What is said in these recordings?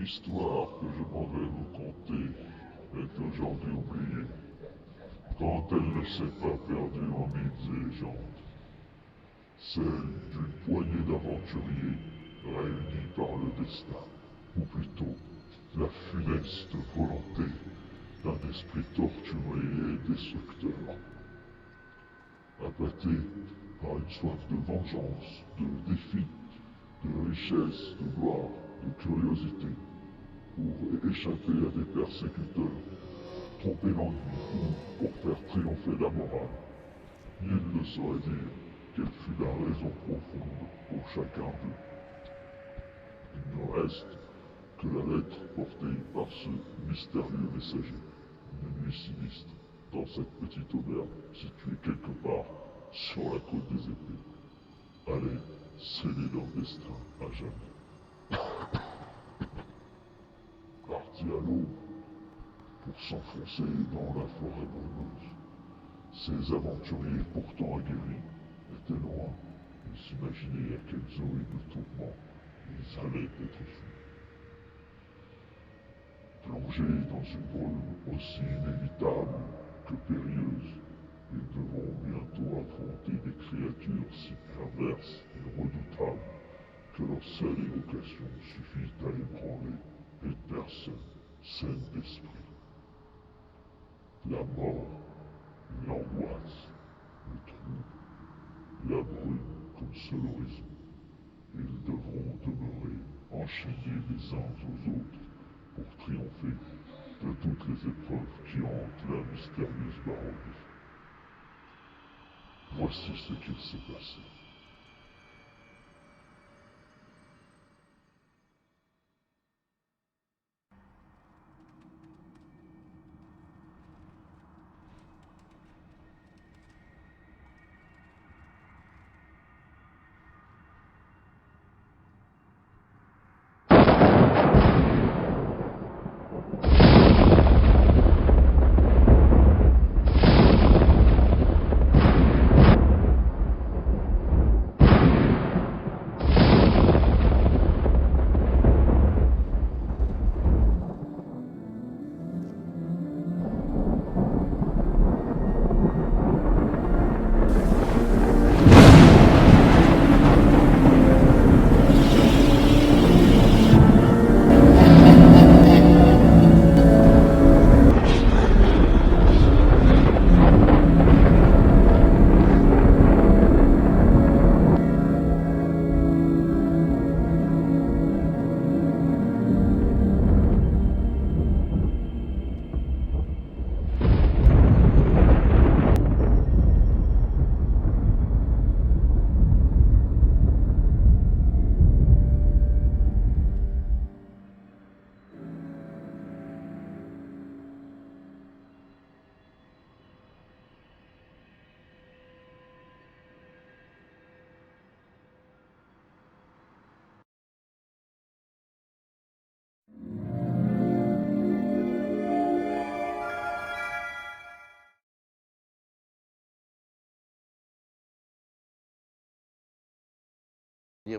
L'histoire que je m'en vais vous conter est aujourd'hui oubliée, quand elle ne s'est pas perdue en mythes et légendes. Celle d'une poignée d'aventuriers réunis par le destin, ou plutôt la funeste volonté d'un esprit torturé et destructeur. Appâté par une soif de vengeance, de défi, de richesse, de gloire, de curiosité, pour échapper à des persécuteurs, tromper l'ennui ou pour faire triompher la morale. Nul ne saurait dire quelle fut la raison profonde pour chacun d'eux. Il ne reste que la lettre portée par ce mystérieux messager, une nuit sinistre, dans cette petite auberge située quelque part sur la côte des épées. Allez sceller leur destin à jamais. Partis à l'aube pour s'enfoncer dans la forêt brumeuse, ces aventuriers pourtant aguerris étaient loin de s'imaginer à quels horribles tourments ils allaient être soumis. Plongés dans une brume aussi inévitable que périlleuse, ils devront bientôt affronter des créatures si perverses et redoutables que leur seule évocation suffit à ébranler les personnes saines d'esprit. La mort, l'angoisse, le trouble, la brume comme seul horizon. Ils devront demeurer enchaînés les uns aux autres pour triompher de toutes les épreuves qui hantent la mystérieuse baronne. Voici ce qu'il s'est passé.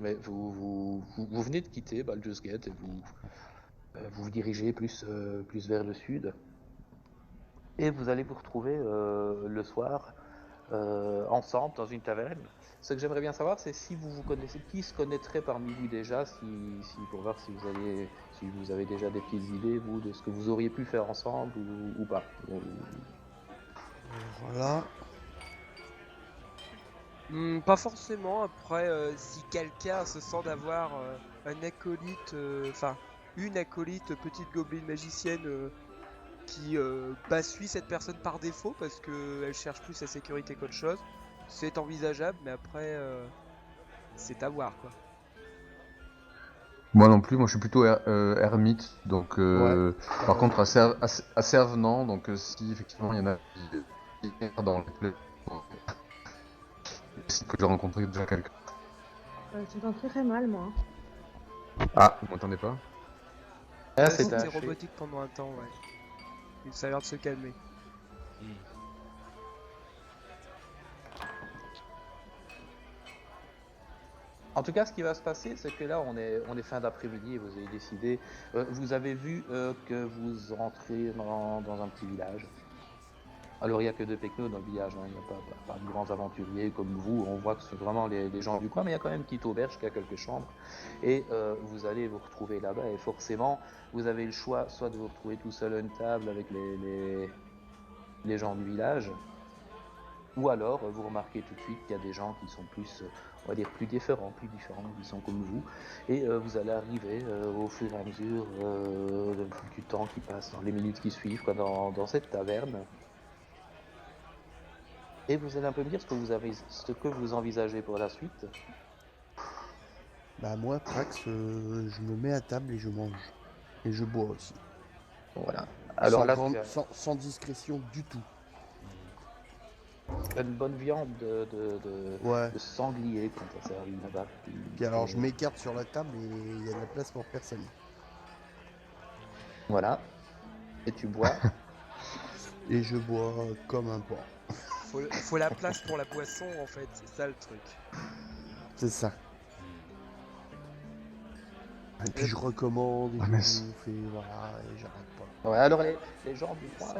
Mais vous venez de quitter Baldur's Gate et vous vous dirigez plus vers le sud. Et vous allez vous retrouver le soir ensemble dans une taverne. Ce que j'aimerais bien savoir, c'est si vous vous connaissez, qui se connaîtrait parmi vous déjà, pour voir si vous avez déjà des petites idées, vous, de ce que vous auriez pu faire ensemble ou pas. Voilà. Pas forcément. Après, si quelqu'un se sent d'avoir un acolyte, enfin une acolyte petite gobeline magicienne qui suit cette personne par défaut parce que elle cherche plus sa sécurité qu'autre chose, c'est envisageable. Mais après, c'est à voir quoi. Moi non plus, moi je suis plutôt ermite, donc Ouais. par contre assez avenant, donc si effectivement il y en a qui dans les plaies, c'est que j'ai rencontré déjà quelqu'un. J'entends très très mal, moi. Ah, vous m'entendez pas? Ah, c'est C'était haché. robotique pendant un temps, ouais. Et ça a l'air de se calmer. En tout cas, ce qui va se passer, c'est que là, on est fin d'après-midi et vous avez décidé. Vous avez vu que vous rentrez dans un petit village. Alors, il n'y a que 2 pecnos dans le village, hein. Il n'y a pas de grands aventuriers comme vous. On voit que c'est vraiment les gens du coin, mais il y a quand même une petite auberge qui a quelques chambres. Et vous allez vous retrouver là-bas. Et forcément, vous avez le choix soit de vous retrouver tout seul à une table avec les gens du village, ou alors vous remarquez tout de suite qu'il y a des gens qui sont plus, on va dire, plus différents, qui sont comme vous. Et vous allez arriver au fur et à mesure du temps qui passe, dans les minutes qui suivent, quoi, dans cette taverne. Et vous allez un peu me dire ce que vous envisagez pour la suite. Bah moi, Prax, je me mets à table et je mange. Et je bois aussi. Voilà. Alors là, tu as sans discrétion du tout. une bonne viande de Ouais. sanglier quand ça s'arrive là-bas. Puis alors, je m'écarte sur la table et il y a de la place pour personne. Voilà. Et tu bois. Et je bois comme un porc. Faut la place pour la boisson en fait, c'est ça le truc. C'est ça. Et puis je recommande, et je bouffe, et voilà, et j'arrête pas. Ouais, alors les gens du coin,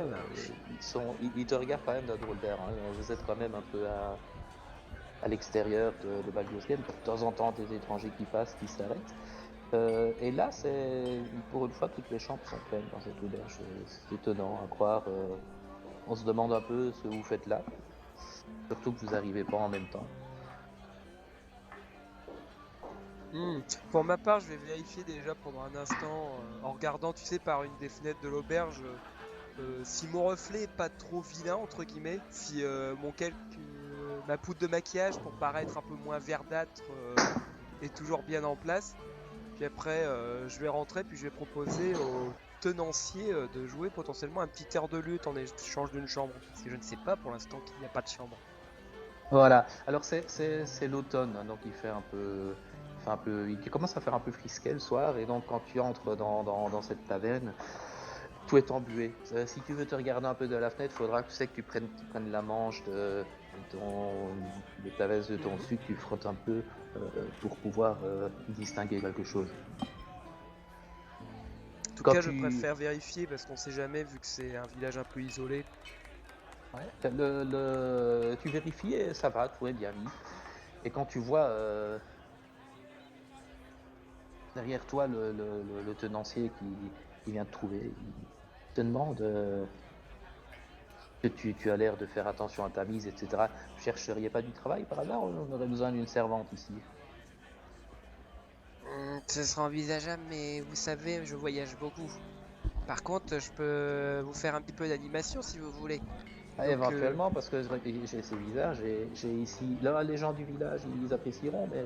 ils te regardent quand même d'un drôle d'air, hein. Vous êtes quand même un peu à l'extérieur de Baldur's Gate. De temps en temps, des étrangers qui passent, qui s'arrêtent. Et là, pour une fois, toutes les chambres sont pleines dans cette auberge. C'est étonnant à croire. On se demande un peu ce que vous faites là. Surtout que vous n'arrivez pas en même temps. Pour ma part, je vais vérifier déjà pendant un instant, en regardant, tu sais, par une des fenêtres de l'auberge, si mon reflet est pas trop vilain, entre guillemets, si ma poudre de maquillage pour paraître un peu moins verdâtre est toujours bien en place. Puis après, je vais rentrer, puis je vais proposer au tenancier de jouer potentiellement un petit air de lutte en échange d'une chambre. Parce que je ne sais pas pour l'instant qu'il n'y a pas de chambre. Voilà. Alors c'est l'automne, hein, donc il fait il commence à faire un peu frisquet le soir, et donc quand tu entres dans cette taverne, tout est embué. Si tu veux te regarder un peu de la fenêtre, il faudra que tu prennes la manche de ta veste de ton dessus, que tu frottes un peu pour pouvoir distinguer quelque chose. En tout cas, je préfère vérifier parce qu'on sait jamais vu que c'est un village un peu isolé. Ouais. Tu vérifies et ça va, tout est bien mis. Et quand tu vois derrière toi le tenancier qui vient te trouver, il te demande que tu as l'air de faire attention à ta mise, etc. Vous chercheriez pas du travail par hasard? On aurait besoin d'une servante ici. Ce sera envisageable, mais vous savez, je voyage beaucoup. Par contre, je peux vous faire un petit peu d'animation si vous voulez. Ah, donc, éventuellement, parce que j'ai ces visages, j'ai ici... Là, les gens du village, ils apprécieront, mais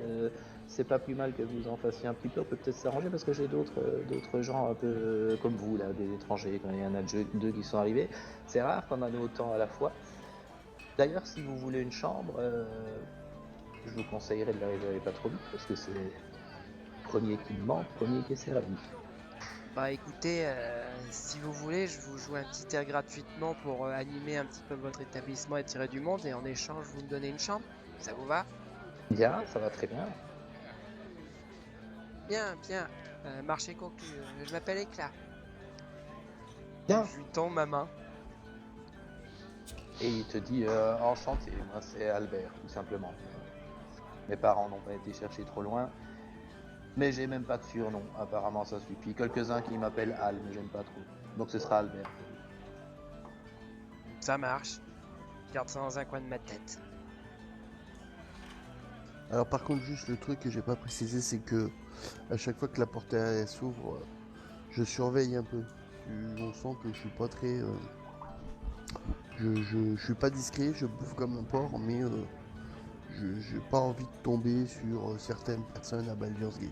c'est pas plus mal que vous en fassiez un petit peu. On peut peut-être s'arranger, parce que j'ai d'autres gens un peu comme vous, là, des étrangers. Quand il y en a 2 qui sont arrivés, c'est rare qu'on en ait autant à la fois. D'ailleurs, si vous voulez une chambre, je vous conseillerais de la réserver pas trop vite, parce que c'est premier qui demande, premier qui est servi. Bah écoutez, si vous voulez, je vous joue un petit air gratuitement pour animer un petit peu votre établissement et tirer du monde, et en échange, vous me donnez une chambre. Ça vous va? Bien, ça va très bien. Bien. Marché conclu. Je m'appelle Éclat. Bien. Je lui tends ma main. Et il te dit enchanté, moi c'est Albert, tout simplement. Mes parents n'ont pas été chercher trop loin. Mais j'ai même pas de surnom, apparemment ça suffit. Quelques-uns qui m'appellent Al, mais j'aime pas trop. Donc ce sera Albert. Ça marche. Je garde ça dans un coin de ma tête. Alors par contre, juste le truc que j'ai pas précisé, c'est que à chaque fois que la porte s'ouvre, je surveille un peu. On sent que je suis pas très... Je suis pas discret, je bouffe comme un porc, mais j'ai pas envie de tomber sur certaines personnes à Baldur's Gate.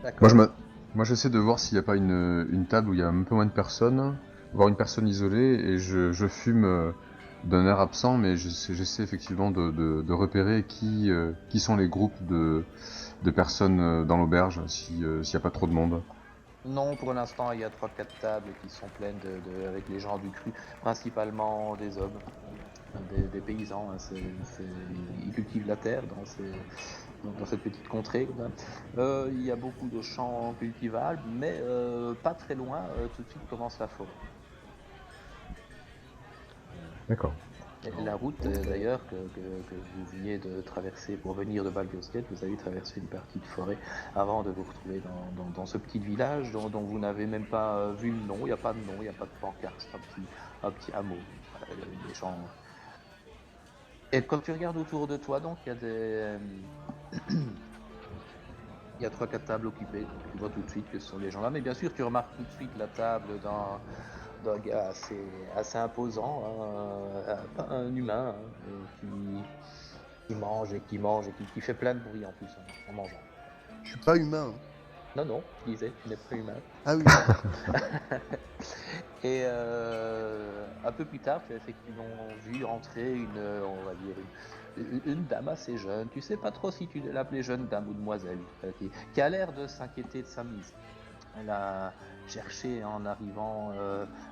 D'accord. Moi j'essaie de voir s'il n'y a pas une table où il y a un peu moins de personnes, voir une personne isolée, et je fume d'un air absent, mais j'essaie effectivement de repérer qui sont les groupes de personnes dans l'auberge, s'il n'y a pas trop de monde. Non, pour l'instant, il y a 3-4 tables qui sont pleines avec les gens du cru, principalement des hommes. des paysans. Hein, ils cultivent la terre dans cette petite contrée. Il y a beaucoup de champs cultivables, mais pas très loin, tout de suite commence la forêt. D'accord. Et la route, d'ailleurs, que vous veniez de traverser pour venir de Baldur's Gate, vous avez traversé une partie de forêt avant de vous retrouver dans ce petit village dont vous n'avez même pas vu le nom. Il n'y a pas de nom, il n'y a pas de pancarte, c'est un petit hameau. Voilà, des gens. Et quand tu regardes autour de toi, donc, il y a des. Il y a 3-4 tables occupées, donc tu vois tout de suite que ce sont des gens là. Mais bien sûr, tu remarques tout de suite la table d'un gars assez imposant, hein, un humain, hein, qui mange et qui fait plein de bruit en plus en mangeant. Je suis pas humain. Hein. Non, je disais, tu n'es pas humain. Ah oui. Et un peu plus tard, tu as effectivement vu entrer on va dire, une dame assez jeune. Tu sais pas trop si tu l'appelais jeune dame ou demoiselle, qui a l'air de s'inquiéter de sa mise. Elle a cherché en arrivant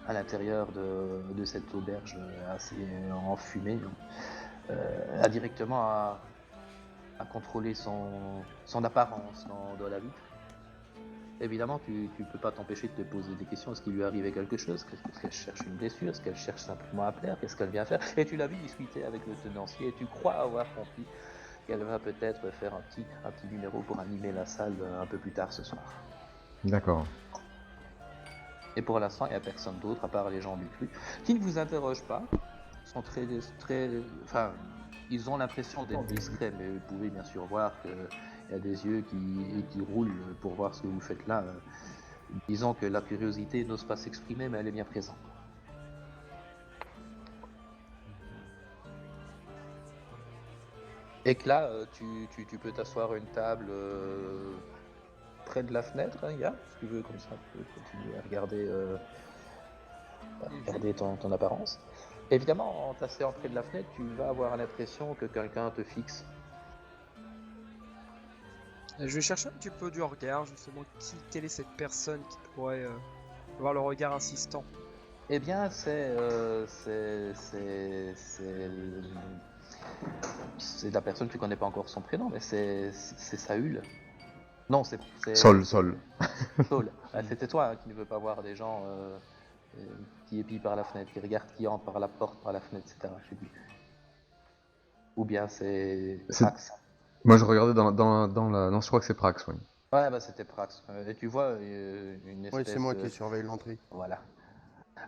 à l'intérieur de cette auberge assez enfumée, a directement à contrôler son apparence dans la vitre. Évidemment, tu peux pas t'empêcher de te poser des questions. Est-ce qu'il lui arrivait quelque chose? Est-ce qu'elle cherche une blessure? Est-ce qu'elle cherche simplement à plaire? Qu'est-ce qu'elle vient faire? Et tu l'as vu discuter avec le tenancier et tu crois avoir compris qu'elle va peut-être faire un petit numéro pour animer la salle un peu plus tard ce soir. D'accord. Et pour l'instant, il n'y a personne d'autre à part les gens du cru qui ne vous interrogent pas. Ils sont enfin, ils ont l'impression d'être discrets, mais vous pouvez bien sûr voir qu'il y a des yeux qui roulent pour voir ce que vous faites là. Disons que la curiosité n'ose pas s'exprimer, mais elle est bien présente. Et que là, tu peux t'asseoir à une table près de la fenêtre, hein, Yann, si tu veux, comme ça, tu peux continuer à regarder ton apparence. Évidemment, en t'asseyant près de la fenêtre, tu vas avoir l'impression que quelqu'un te fixe. Je vais chercher un petit peu du regard, justement, quelle est cette personne qui pourrait avoir le regard insistant. Eh bien, c'est la personne, tu connais pas encore son prénom, mais c'est Saül. Non, c'est Sol. Saul. Ah, c'était toi hein, qui ne veux pas voir des gens qui épient par la fenêtre, qui regardent qui entre par la porte, par la fenêtre, etc. Je sais plus. Ou bien c'est Prax. Moi, je regardais dans la... Non, je crois que c'est Prax, oui. Ouais, bah c'était Prax. Et tu vois une espèce Oui, c'est moi qui surveille l'entrée. Voilà.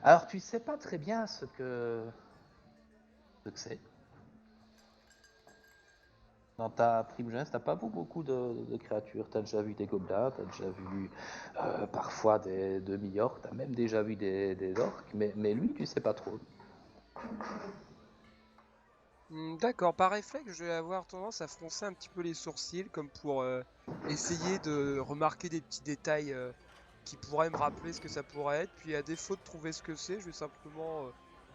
Alors, tu sais pas très bien ce que c'est. Dans ta prime jeunesse, t'as pas vu beaucoup de créatures. T'as déjà vu des gobelins, t'as déjà vu parfois des demi-orques, t'as même déjà vu des orques, mais lui, tu sais pas trop. D'accord, par réflexe, je vais avoir tendance à froncer un petit peu les sourcils, comme pour essayer de remarquer des petits détails qui pourraient me rappeler ce que ça pourrait être. Puis à défaut de trouver ce que c'est, je vais simplement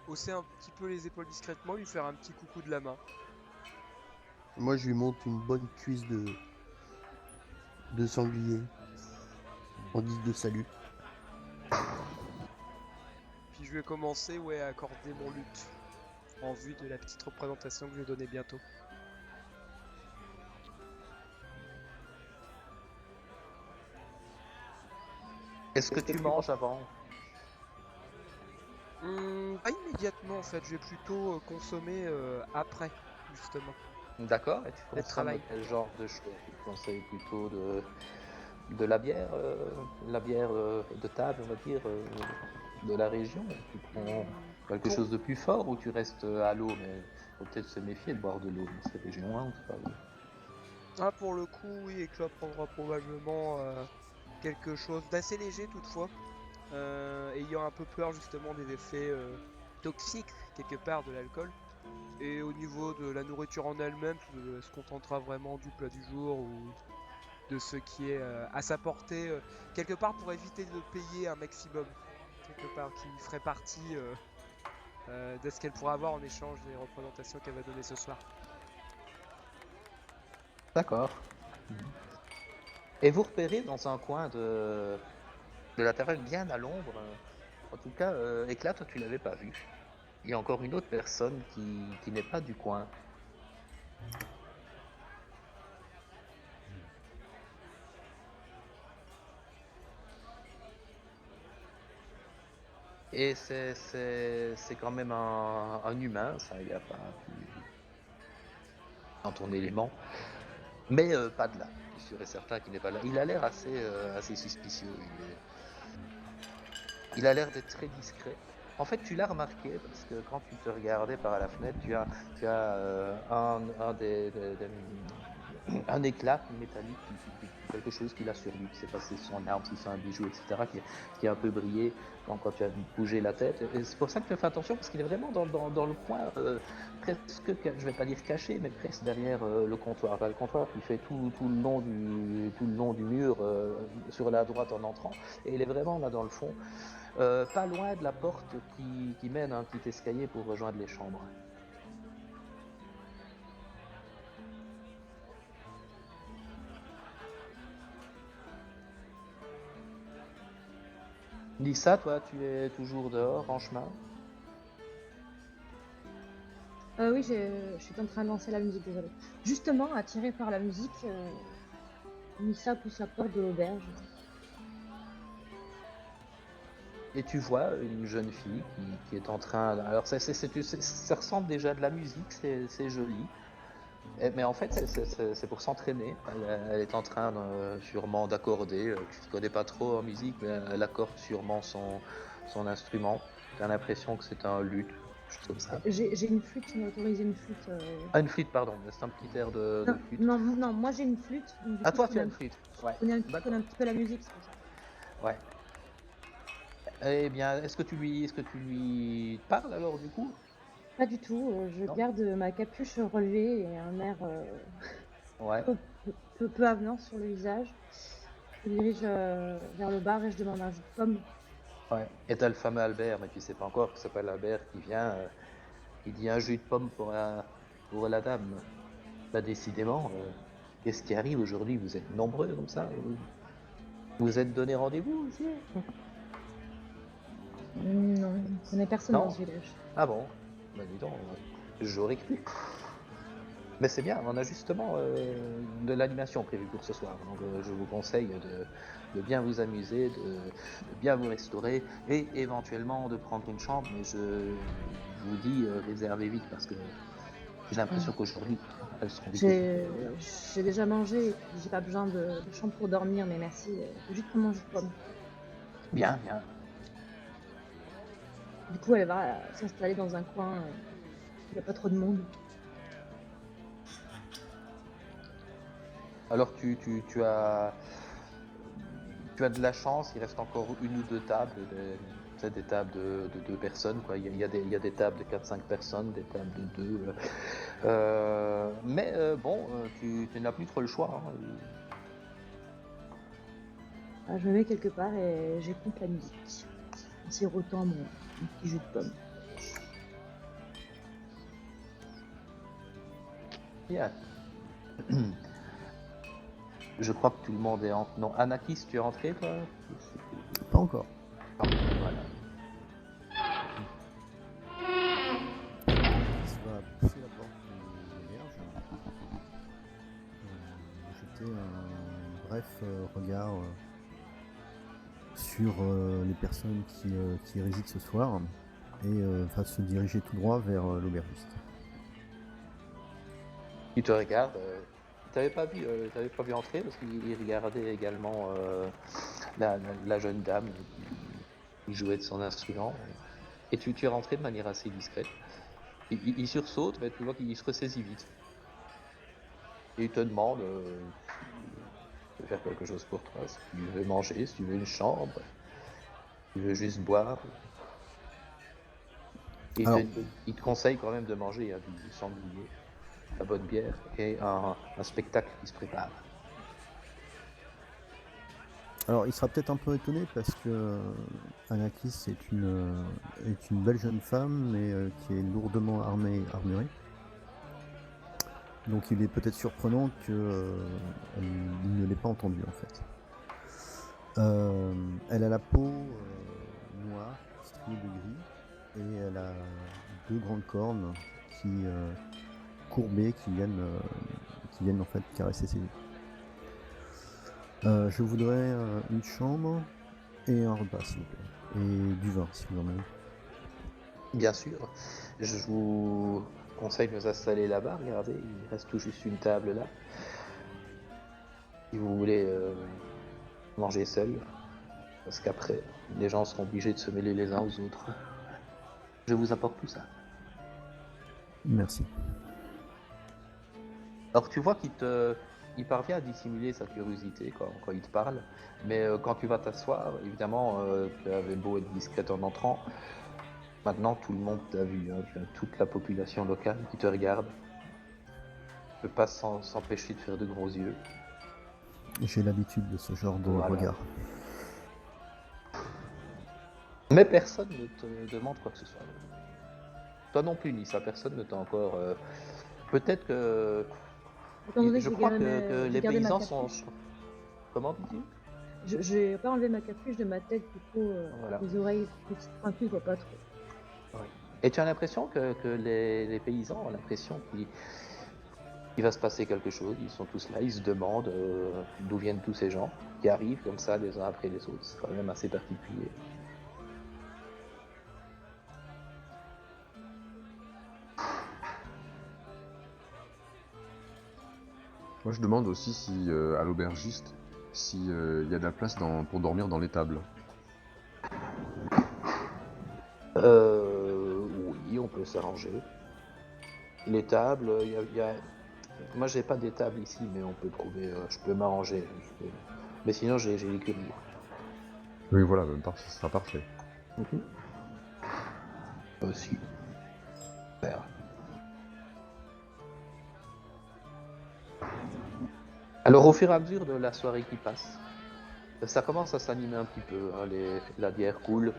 hausser un petit peu les épaules discrètement, lui faire un petit coucou de la main. Moi, je lui monte une bonne cuisse de sanglier en guise de salut. Puis je vais commencer à accorder mon lutte en vue de la petite représentation que je vais donner bientôt. Est-ce que tu manges avant? Pas immédiatement en fait, je vais plutôt consommer après, justement. D'accord, et tu Le consommes travail. quel genre de choses? Tu conseilles plutôt de la bière de table, on va dire, de la région? Tu prends quelque chose de plus fort ou tu restes à l'eau? Mais faut peut-être se méfier de boire de l'eau dans ces régions, hein, on sait pas où. Ah, pour le coup, oui, et que là prendra probablement quelque chose d'assez léger toutefois, ayant un peu peur justement des effets toxiques quelque part de l'alcool. Et au niveau de la nourriture en elle-même, se contentera vraiment du plat du jour ou de ce qui est à sa portée, quelque part pour éviter de payer un maximum, quelque part qui ferait partie de ce qu'elle pourra avoir en échange des représentations qu'elle va donner ce soir. D'accord. Et vous repérez dans un coin de la taverne bien à l'ombre, en tout cas, Éclat, toi tu l'avais pas vu. Il y a encore une autre personne qui n'est pas du coin. Et c'est quand même un humain, ça, il n'y a pas plus dans ton élément. Mais pas de là, je suis sûr et certain qu'il n'est pas là. Il a l'air assez suspicieux. Il a l'air d'être très discret. En fait, tu l'as remarqué parce que quand tu te regardais par la fenêtre, tu as un éclat métallique, quelque chose qu'il a sur lui. Je sais pas si c'est son arme, si c'est un bijou, etc., qui a un peu brillé quand tu as bougé la tête. Et c'est pour ça que tu fais attention parce qu'il est vraiment dans le coin, presque, je vais pas dire caché, mais presque derrière le comptoir. Enfin, le comptoir qui fait tout le long du mur sur la droite en entrant. Et il est vraiment là dans le fond. Pas loin de la porte qui mène à un petit escalier pour rejoindre les chambres. Lisa, toi, tu es toujours dehors, en chemin? Oui, je suis en train de lancer la musique, désolée. Justement, attirée par la musique, Nissa pousse la porte de l'auberge. Et tu vois une jeune fille qui est en train... Alors, ça ressemble déjà à de la musique, c'est joli. Mais en fait, c'est pour s'entraîner. Elle est en train sûrement d'accorder. Tu ne connais pas trop en musique, mais elle accorde sûrement son instrument. Tu as l'impression que c'est un luth, chose comme ça. J'ai une flûte, tu m'as autorisé une flûte. Ah, une flûte, pardon. C'est un petit air de Non, flûte. non, moi j'ai une flûte. Donc du Ah, coup, toi, je tu as connais une flûte. Ouais. je connais un D'accord. petit peu la musique, c'est pour ça. Ouais. Eh bien, est-ce que tu lui parles alors du coup? Pas du tout, je Non. garde ma capuche relevée et un air Ouais. peu avenant sur le visage. Je me dirige vers le bar et je demande un jus de pomme. Ouais. Et t'as le fameux Albert, mais tu sais pas encore, qui s'appelle Albert, qui vient, qui dit un jus de pomme pour la dame. Bah décidément, qu'est-ce qui arrive aujourd'hui? Vous êtes nombreux comme ça? Vous êtes donné rendez-vous aussi? Non, je connais personne Non? dans ce village. Ah bon? Bah dis donc, j'aurais cru. Mais c'est bien, on a justement de l'animation prévue pour ce soir. Donc je vous conseille de bien vous amuser, de bien vous restaurer et éventuellement de prendre une chambre. Mais je vous dis, réservez vite parce que j'ai l'impression qu'aujourd'hui, elles seront vite occupées. J'ai déjà mangé et puis j'ai pas besoin de chambre pour dormir, mais merci. Juste pour manger de pomme. Bien, bien. Du coup, elle va s'installer dans un coin où il n'y a pas trop de monde. Alors tu as de la chance, il reste encore une ou deux tables, des tables de deux personnes, quoi. Il y a des tables de 4-5 personnes, des tables de 2. Mais bon, tu n'as plus trop le choix. Hein. Je me mets quelque part et j'écoute la musique en sirotant mon petit jus de pomme. Bien. Je crois que tout le monde est entré. Non, Anakis, tu es entré, toi? Pas encore. Voilà. Il va pousser la porte de l'auberge, jeter un bref regard sur les personnes qui résident ce soir et va se diriger tout droit vers l'aubergiste. Il te regarde. T'avais pas vu entrer parce qu'il regardait également la jeune dame qui jouait de son instrument. Et tu es rentré de manière assez discrète. Il sursaute, mais tu vois qu'il se ressaisit vite. Et il te demande de faire quelque chose pour toi. Si tu veux manger, si tu veux une chambre, si tu veux juste boire. Et Alors- il te conseille quand même de mager du sanglier, la bonne bière et un spectacle qui se prépare. Alors, il sera peut-être un peu étonné parce que Anakis est une belle jeune femme, mais qui est lourdement armurée. Donc, il est peut-être surprenant qu'il ne l'ait pas entendu en fait. Elle a la peau noire, striée de gris, et elle a deux grandes cornes qui courbées qui viennent en fait caresser ses yeux. Je voudrais une chambre et un repas s'il vous plaît. Et du vin si vous en avez. Bien sûr. Je vous conseille de vous installer là-bas. Regardez, il reste tout juste une table là. Si vous voulez manger seul, parce qu'après, les gens seront obligés de se mêler les uns aux autres. Je vous apporte tout ça. Merci. Alors tu vois il parvient à dissimuler sa curiosité quand il te parle, mais quand tu vas t'asseoir, évidemment, tu avais beau être discrète en entrant, maintenant tout le monde t'a vu, hein, tu as toute la population locale qui te regarde. Ne peut pas s'empêcher de faire de gros yeux. J'ai l'habitude de ce genre de Voilà. regard. Mais personne ne te demande quoi que ce soit. Toi non plus, Nissa, personne ne t'a encore... Peut-être que... Étant donné que Je j'ai crois gardé que j'ai les gardé ma paysans sont... capuche. Comment dis-tu? J'ai pas enlevé ma capuche de ma tête, du coup, Voilà. les oreilles petites pointues, je vois pas trop. Et tu as l'impression que les paysans ont l'impression qu'il va se passer quelque chose. Ils sont tous là, ils se demandent d'où viennent tous ces gens qui arrivent comme ça les uns après les autres. C'est quand même assez particulier. Moi, je demande aussi si à l'aubergiste, s'il y a de la place pour dormir dans l'étable. Oui, on peut s'arranger. Les tables, moi j'ai pas d'étable ici, mais on peut trouver. Je peux m'arranger. Mais sinon j'ai l'écurie. Oui, voilà, ce sera parfait. Aussi. Super. Alors au fur et à mesure de la soirée qui passe, ça commence à s'animer un petit peu, hein, la bière coule,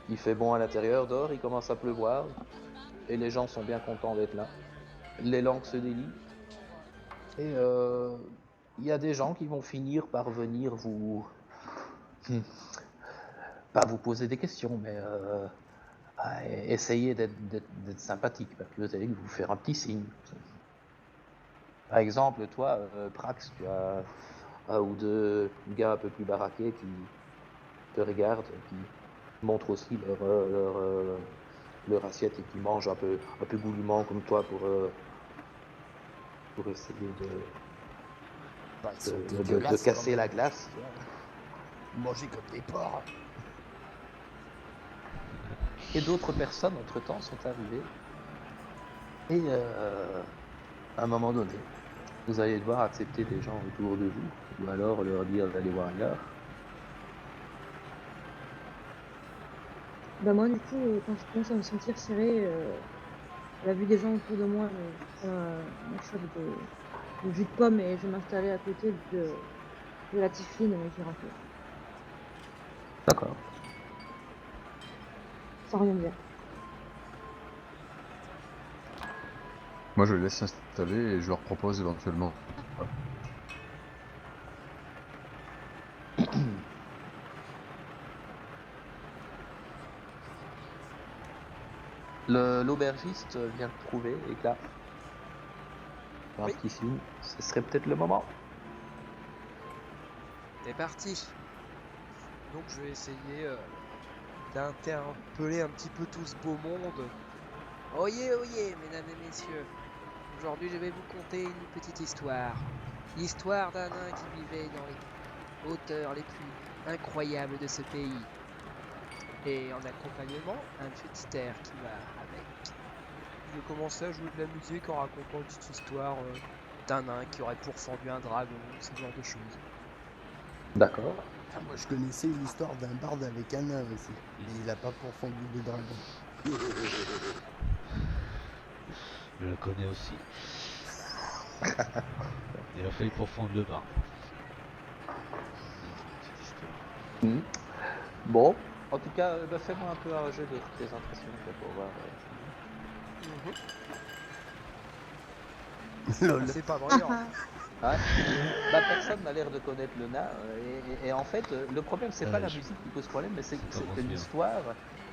il fait bon à l'intérieur, dehors il commence à pleuvoir, et les gens sont bien contents d'être là. Les langues se délient, et il y a des gens qui vont finir par venir pas vous poser des questions, mais essayer d'être sympathique, parce que vous allez vous faire un petit signe. Par exemple, toi, Prax, tu as un ou deux gars un peu plus baraqués qui te regardent, qui montrent aussi leur assiette et qui mangent un peu goulûment comme toi pour essayer Bah, ils sont de dégueulasses, casser quand la même. glace. Manger comme des porcs. Et d'autres personnes, entre-temps, sont arrivées. Et à un moment donné, vous allez devoir accepter des gens autour de vous, ou alors leur dire d'aller voir ailleurs. Bah moi, du coup, quand je commence à me sentir serré, à la vue des gens autour de moi, je prends un shot de jus de pomme et je vais m'installer à côté de la Tifline et je raconte. D'accord. Sans rien dire. Moi, je les laisse s'installer et je leur propose éventuellement. L'aubergiste vient te trouver et là, un Oui. petit signe, ce serait peut-être le moment. C'est parti. Donc je vais essayer d'interpeller un petit peu tout ce beau monde. Oyez, oyez, mesdames et messieurs. Aujourd'hui, je vais vous conter une petite histoire. L'histoire d'un nain qui vivait dans les hauteurs les plus incroyables de ce pays. Et en accompagnement, un petit air qui va avec. Je vais commencer à jouer de la musique en racontant une petite histoire d'un nain qui aurait pourfendu un dragon, ce genre de choses. D'accord. Ah, moi, je connaissais l'histoire d'un barde avec un nain aussi. Mais il a pas pourfendu de dragon. Je le connais aussi. Il a failli pourfendre le bar. Cette histoire. Bon, en tout cas, fais-moi un peu un jeu de représentation pour voir. Lol. C'est pas vrai, hein. Ouais. Bah, personne n'a l'air de connaître le nain. Et en fait, le problème, c'est pas la je- musique qui pose problème, mais c'est ça c'est commence que bien. l'histoire.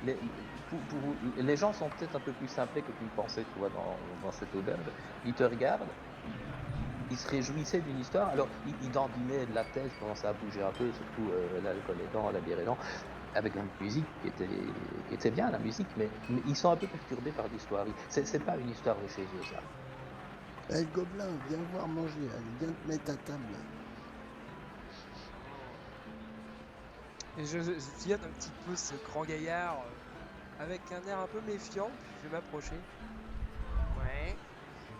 Les, les gens sont peut-être un peu plus simplés que tu le pensais, tu vois, dans cette auberge. Ils te regardent, ils se réjouissaient d'une histoire. Alors, ils dandinaient de la tête, commençaient à bouger un peu, surtout l'alcool aidant, la bière aidant, avec la musique qui était bien, la musique, mais ils sont un peu perturbés par l'histoire. C'est pas une histoire de chez eux, ça. Eh, Gobelin, viens voir manger, allez, viens te mettre à table. Et je viens un petit peu ce grand gaillard avec un air un peu méfiant, puis je vais m'approcher. Ouais.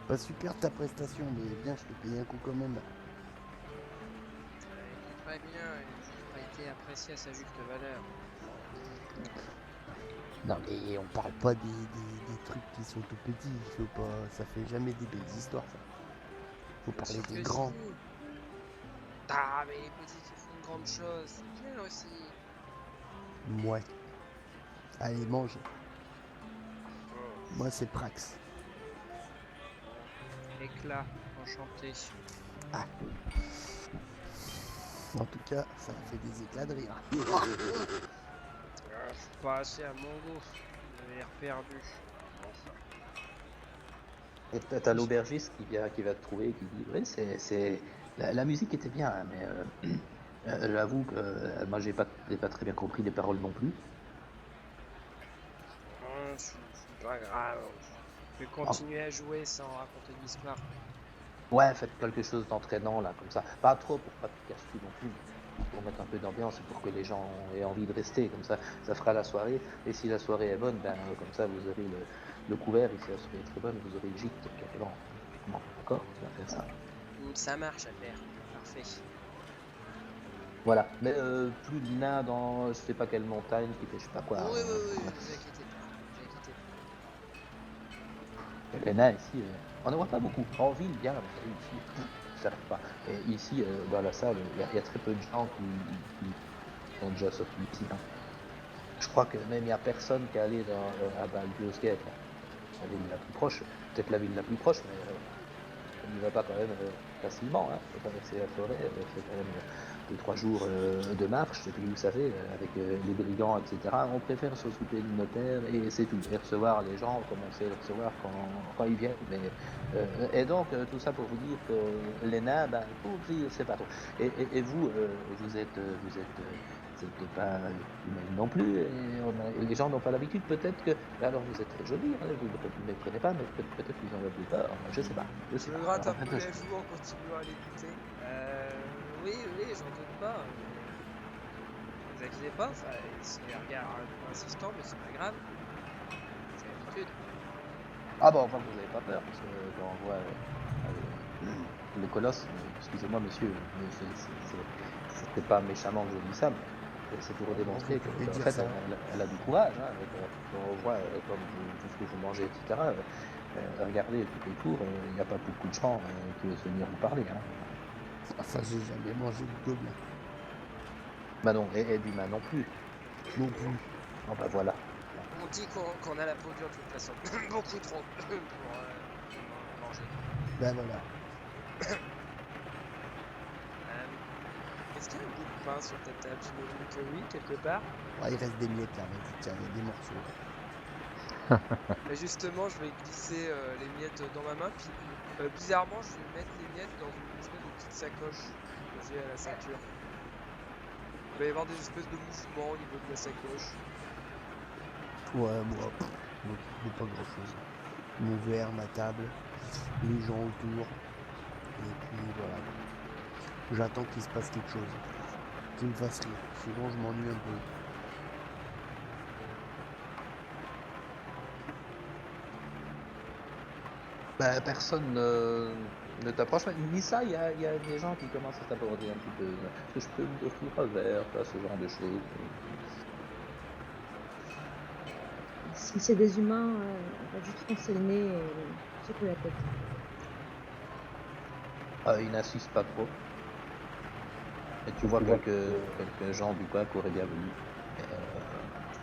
Pas super ta prestation, mais viens, je te paye un coup quand même. Il est très bien, il a été apprécié à sa juste valeur. Non, mais on parle pas des trucs qui sont tout petits, faut pas, ça fait jamais des belles histoires, ça. Faut parler Sûr des que grands. si. Ah, mais les petits qui font de grandes choses, c'est bien aussi. Ouais. Allez, mange. Moi, c'est Prax. Éclat, enchanté. Ah. En tout cas, ça a fait des éclats de rire. C'est pas assez à mon goût. J'avais l'air perdu. Enfin. Et t'as l'aubergiste qui va te trouver et qui dit oui, la musique était bien, hein, mais j'avoue que moi j'ai pas très bien compris les paroles non plus. C'est pas grave. Je vais continuer à jouer sans raconter une histoire. Ouais, faites quelque chose d'entraînant là, comme ça. Pas trop pour pas te casse tout non plus. Pour mettre un peu d'ambiance et pour que les gens aient envie de rester, comme ça fera la soirée. Et si la soirée est bonne, ben comme ça vous aurez le couvert, et si la soirée est très bonne, vous aurez le gîte carrément. Bon, d'accord, on va faire ça. Ça marche, Albert. Parfait. Voilà, mais plus de nains dans je sais pas quelle montagne qui fait je sais pas quoi. Oui, vous inquiétez pas. Vous inquiétez pas. Les nains ici, on ne voit pas beaucoup. En ville, bien, mais ici, ça n'arrive pas. Et ici, dans la salle, il y a très peu de gens qui sont déjà sortis ici. Hein. Je crois que même il n'y a personne qui est allé à Baldur's Gate, la ville la plus proche. Peut-être la ville la plus proche, mais on n'y va pas quand même facilement. Hein. Faut traverser la forêt, c'est quand même 2-3 jours de marche. Et puis vous savez, avec les brigands, etc., on préfère s'occuper du notaire et c'est tout. Et recevoir les gens, commencer à les recevoir quand ils viennent. Mais, et donc, tout ça pour vous dire que les nains, ben, pour dire, c'est pas trop. Et vous, vous êtes pas humaine non plus, et les gens n'ont pas l'habitude, peut-être que. Alors vous êtes très jolie, hein, vous ne me prenez pas, mais peut-être qu'ils en ont plus peur, je sais pas. Je me gratte un peu les joues en continuant à l'écouter. Oui, j'en doute pas. Ne vous inquiétez pas, c'est un regard insistant, mais c'est pas grave. C'est l'habitude. Ah bon, enfin vous n'avez pas peur, parce que quand on voit le colosse, excusez-moi monsieur, mais c'était pas méchamment que je dis ça, mais c'est pour démontrer qu'en fait elle a du courage, hein, quand on voit comme tout ce que vous mangez, etc. Regardez tout autour, il n'y a pas beaucoup de gens qui veulent venir vous parler. Hein. Enfin, j'ai jamais mangé de gobelin. Bah non, et d'humain non plus. Non plus. Oh bah voilà. On dit qu'on a la peau dure de toute façon. Beaucoup trop pour manger. Ben voilà. Est-ce qu'il y a un bout de pain sur ta table? J'imagine que oui, quelque part. Ouais, il reste des miettes là, vas-y, tiens, il y a des morceaux. Bah justement, je vais glisser les miettes dans ma main, puis bizarrement, je vais mettre les miettes dans une espèce de petite sacoche que j'ai à la ceinture. Il va y avoir des espèces de mouvements au niveau de la sacoche. Ouais, moi, pas grand chose. Mon verre, ma table, les gens autour. Et puis voilà. J'attends qu'il se passe quelque chose. Qu'il me fasse rire. Sinon, je m'ennuie un peu. Bah, personne ne t'approche. Ni ça, il y a des gens qui commencent à t'aborder un petit peu. Est-ce que je peux vous offrir un verre, ce genre de choses. Si c'est des humains, on va juste foncer le nez et secouer la tête. Ils n'insistent pas trop. Et tu vois quelques gens du coin qui auraient bien voulu.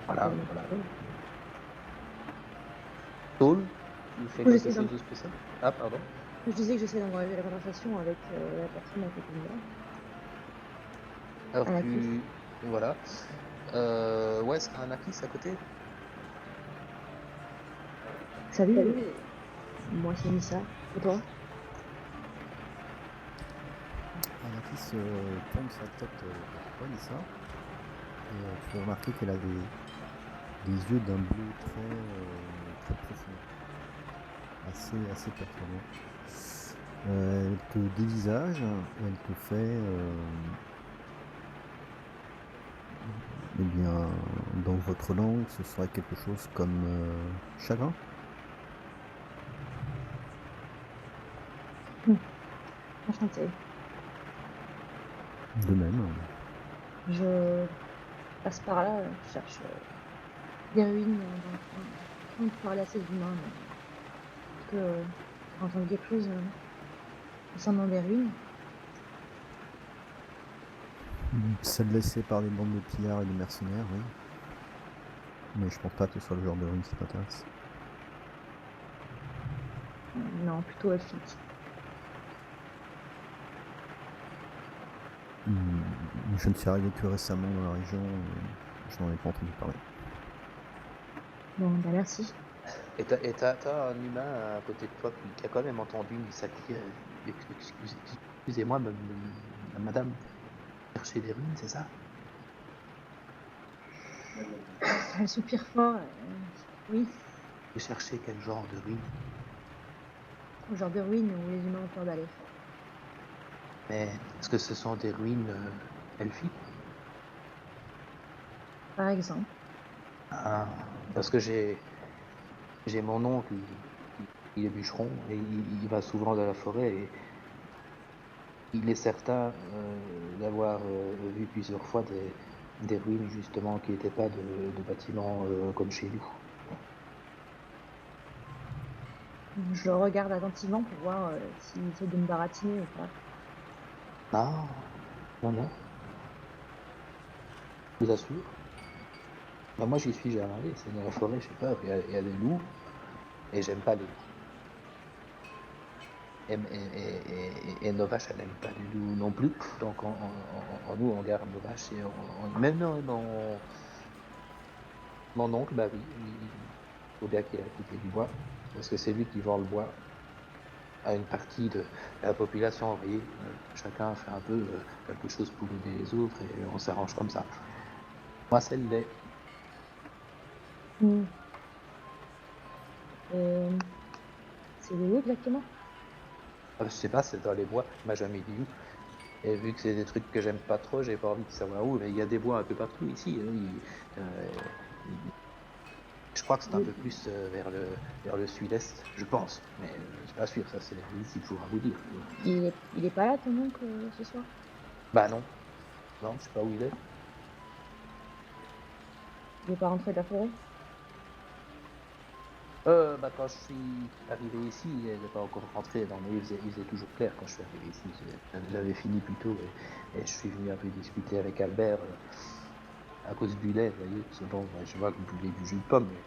Voilà. Saul, tu fais quelque chose de spécial? Ah, pardon. Je disais que j'essaie d'engager la conversation avec la personne à côté de moi. Alors Anakis. Voilà. Ouais, est-ce qu'il y a un Anakis à côté? Salut. Moi c'est Nissa. Et toi? Anakis tourne sa tête vers toi, Nissa. Et tu peux remarquer qu'elle a des yeux d'un bleu très profond. Assez perturbant. Elle te dévisage et elle te fait eh bien, dans votre langue, ce serait quelque chose comme chagrin. Enchantée. De même. Je passe par là, je cherche des ruines dans le de parler à ces humains. Est-ce que tu as entendu quelque chose concernant des ruines? Celle laissée par des bandes de pillards et de mercenaires, oui. Mais je pense pas que ce soit le genre de ruine qui t'intéresse. Non, plutôt elfique. Je ne suis arrivé que récemment dans la région, je n'en ai pas entendu parler. Bon, bah merci. Et t'as un humain à côté de toi qui a quand même entendu Nissa dire excusez-moi, madame, chercher des ruines, c'est ça? Elle soupire fort. Oui, Et chercher quel genre de ruines? au genre de ruines où les humains ont peur d'aller. Mais est-ce que ce sont des ruines elfiques? Par exemple. Ah, parce que j'ai mon oncle, il est bûcheron et il va souvent dans la forêt et il est certain d'avoir vu plusieurs fois des ruines justement qui n'étaient pas de bâtiments comme chez nous. Je le regarde attentivement pour voir s'il essaie de me baratiner ou pas. Non. Je vous assure. Bah, moi, j'y suis jamais allé. C'est dans la forêt, je sais pas. Il y a des loups et j'aime pas les loups. Et nos vaches, elles n'aiment pas les loups non plus. Donc, nous, on garde nos vaches et même mon oncle, bah oui, il faut bien qu'il ait coupé du bois parce que c'est lui qui vend le bois à une partie de la population. Vous voyez, chacun fait un peu quelque chose pour aider les autres et on s'arrange comme ça. Moi, c'est le lait. C'est où exactement? Je sais pas, c'est dans les bois, il m'a jamais dit où. Et vu que c'est des trucs que j'aime pas trop, j'ai pas envie de savoir où, mais il y a des bois un peu partout ici. Je crois que c'est un peu plus vers le sud-est, je pense, mais je suis pas sûr, ça c'est ici pourra vous dire. Il est pas là ton oncle ce soir? Bah non, je sais pas où il est. Il est pas rentré de la forêt? Bah quand je suis arrivé ici, il n'est pas encore rentré, non, mais il faisait toujours clair quand je suis arrivé ici. J'avais fini plus tôt et je suis venu un peu discuter avec Albert à cause du lait, vous voyez, parce que bon, je vois que vous buvez du jus de pomme, mais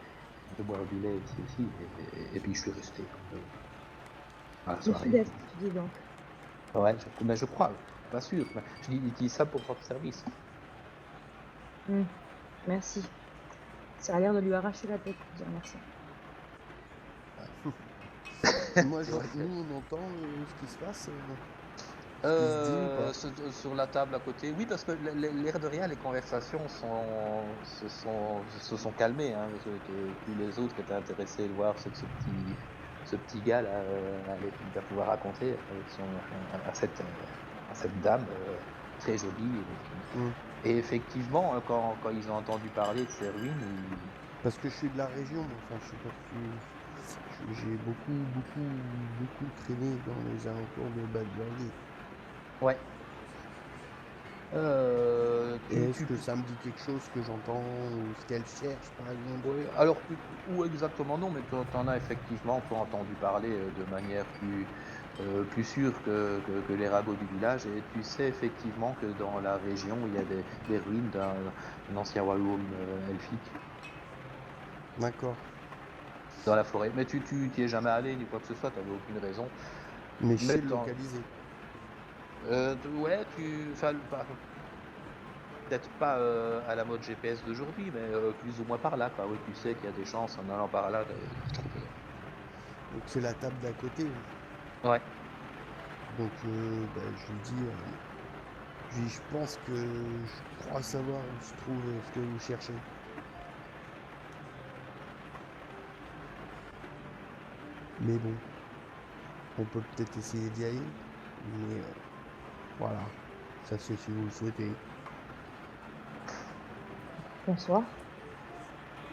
on peut boire du lait ici aussi, et puis je suis resté à la Le soirée. sud-est, tu dis donc. Ouais, mais je crois, pas sûr, mais je dis ça pour votre service. Merci. Ça a l'air de lui arracher la tête pour dire merci. Moi, nous, on entend ce qui se passe. Sur la table à côté, oui, parce que l'air de rien, les conversations se sont calmées. Hein, parce que tous les autres étaient intéressés de voir ce petit gars là va pouvoir raconter à cette dame très jolie. Et effectivement, quand ils ont entendu parler de ces ruines, parce que je suis de la région, mais enfin, je sais pas si j'ai beaucoup traîné dans les alentours de Badgerly. Ouais. Est-ce que ça me dit quelque chose que j'entends ou ce qu'elle cherche par exemple? Oui, alors où exactement non, mais tu en as effectivement entendu parler de manière plus sûre que les ragots du village, et tu sais effectivement que dans la région il y a des ruines d'un ancien royaume elfique. D'accord. Dans la forêt. Mais tu t'y es jamais allé ni quoi que ce soit, tu n'avais aucune raison. Mais je sais le Mettons- localiser. Ouais, enfin, peut-être pas à la mode GPS d'aujourd'hui, mais plus ou moins par là, quoi. Oui, tu sais qu'il y a des chances en allant par là de retrouver. Donc c'est la table d'à côté. Ouais. Donc je lui dis, je pense que je crois savoir où se trouve ce que vous cherchez. Mais bon, on peut peut-être essayer d'y aller. Mais voilà, ça c'est si vous le souhaitez. Bonsoir.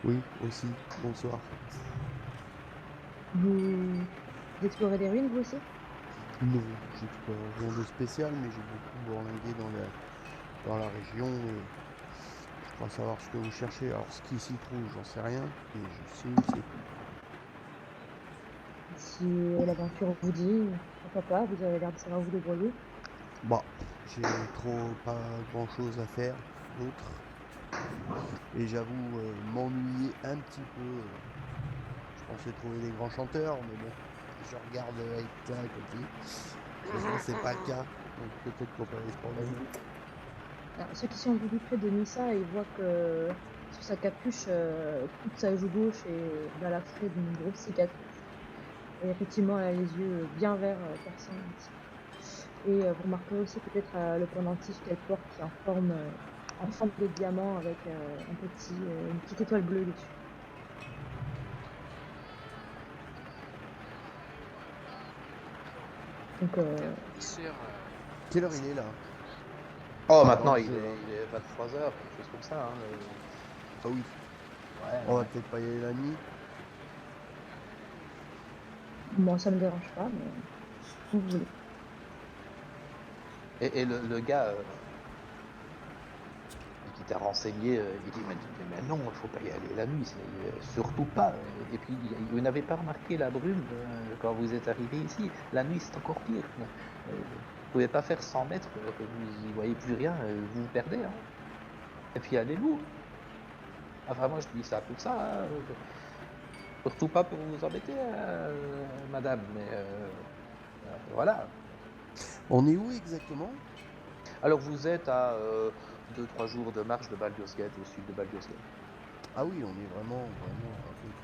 Oui, aussi, bonsoir. Vous explorez des ruines, vous aussi? Non, j'explore rien de spécial, mais j'ai beaucoup bourlingué dans la région et je crois savoir ce que vous cherchez. Alors ce qui s'y trouve, j'en sais rien, mais je sais où c'est. Si l'aventure vous dit, pourquoi pas, vous avez l'air de savoir vous débrouiller. Bah, j'ai pas grand chose à faire d'autre. Et j'avoue m'ennuyer un petit peu. Je pensais trouver des grands chanteurs, mais bon, je regarde avec ça à côté. Je vois que c'est pas le cas, donc peut-être qu'on peut aller se promener. Alors, ceux qui sont un peu plus près de Nissa, ils voient que sur sa capuche, toute sa joue gauche est balafrée d'une grosse cicatrice. Et effectivement, elle a les yeux bien verts, perçants. Et vous remarquerez aussi peut-être le pendentif qu'elle porte qui est en forme de diamant avec une petite étoile bleue dessus. Donc, Bien sûr. Quelle heure il est là? Oh, Dans maintenant le il jeu, est, hein. il est 23h, quelque chose comme ça. Hein. Ah oui, Ouais, on va ouais. peut-être pas y aller la nuit. moi, ça me dérange pas, mais comme vous voulez. Et le gars qui t'a renseigné, il dit mais non, il faut pas y aller la nuit, surtout pas. Et puis vous n'avez pas remarqué la brume quand vous êtes arrivé ici. La nuit c'est encore pire. Vous pouvez pas faire 100 mètres que vous y voyez plus rien, vous vous perdez. Hein. Et puis allez-vous. Enfin moi je dis ça pour ça. Hein. Surtout pas pour vous embêter, madame. Mais voilà. On est où exactement? Alors vous êtes à 2-3 jours de marche de Baldur's Gate, au sud de Baldur's Gate. Ah oui, on est vraiment à 2-3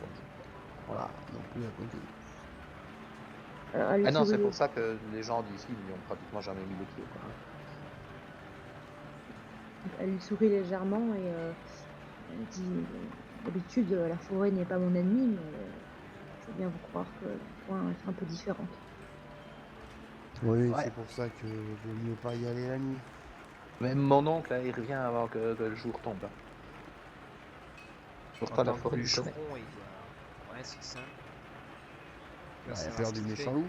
jours. Voilà, non plus à côté. Alors, elle Ah non, c'est sourit- pour ça que les gens d'ici n'y ont pratiquement jamais mis les pieds. Quoi. Elle lui sourit légèrement et elle dit d'habitude, la forêt n'est pas mon ennemi, mais je veux bien vous croire que le point est un peu différent. Oui, Ouais. c'est pour ça que vaut mieux pas y aller la nuit. Même mon oncle, il revient avant que le jour tombe. Pourtant, En la tant que forêt, il connaît. bûcheron, il doit... Ouais, c'est ça. Il doit Ouais, savoir peur ce du qu'il méchant fait. loup.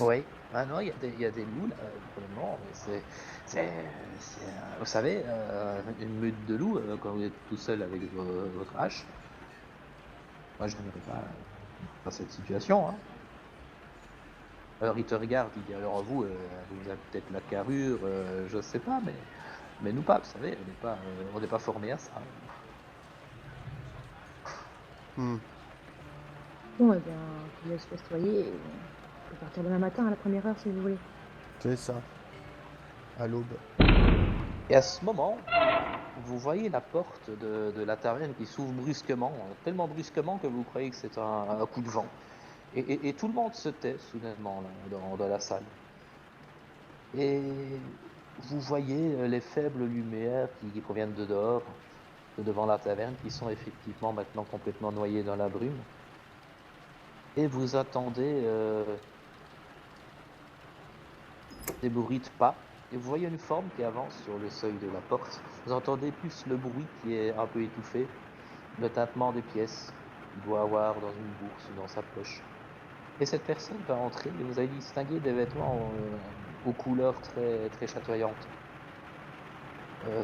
Oui. Ah non, il y a des loups, là, probablement. Mais vous savez, une meute de loups, quand vous êtes tout seul avec votre hache, moi, je n'aimerais pas dans cette situation. Hein. Alors, il te regarde, il dit, alors vous, vous avez peut-être la carrure, je sais pas, mais nous pas, vous savez, on n'est pas formés à ça. Hmm. Bon, eh bien, je vous laisse festoyer et on peut partir demain matin à la première heure si vous voulez. C'est ça. À l'aube. Et à ce moment, vous voyez la porte de la taverne qui s'ouvre brusquement, tellement brusquement que vous croyez que c'est un coup de vent. Et tout le monde se tait soudainement là, dans la salle. Et vous voyez les faibles lumières qui proviennent de dehors, de devant la taverne, qui sont effectivement maintenant complètement noyées dans la brume. Et vous attendez des bruits de pas. Et vous voyez une forme qui avance sur le seuil de la porte. Vous entendez plus le bruit qui est un peu étouffé, le tintement des pièces qu'il doit avoir dans une bourse ou dans sa poche. Et cette personne va entrer et vous allez distinguer des vêtements aux couleurs très, très chatoyantes.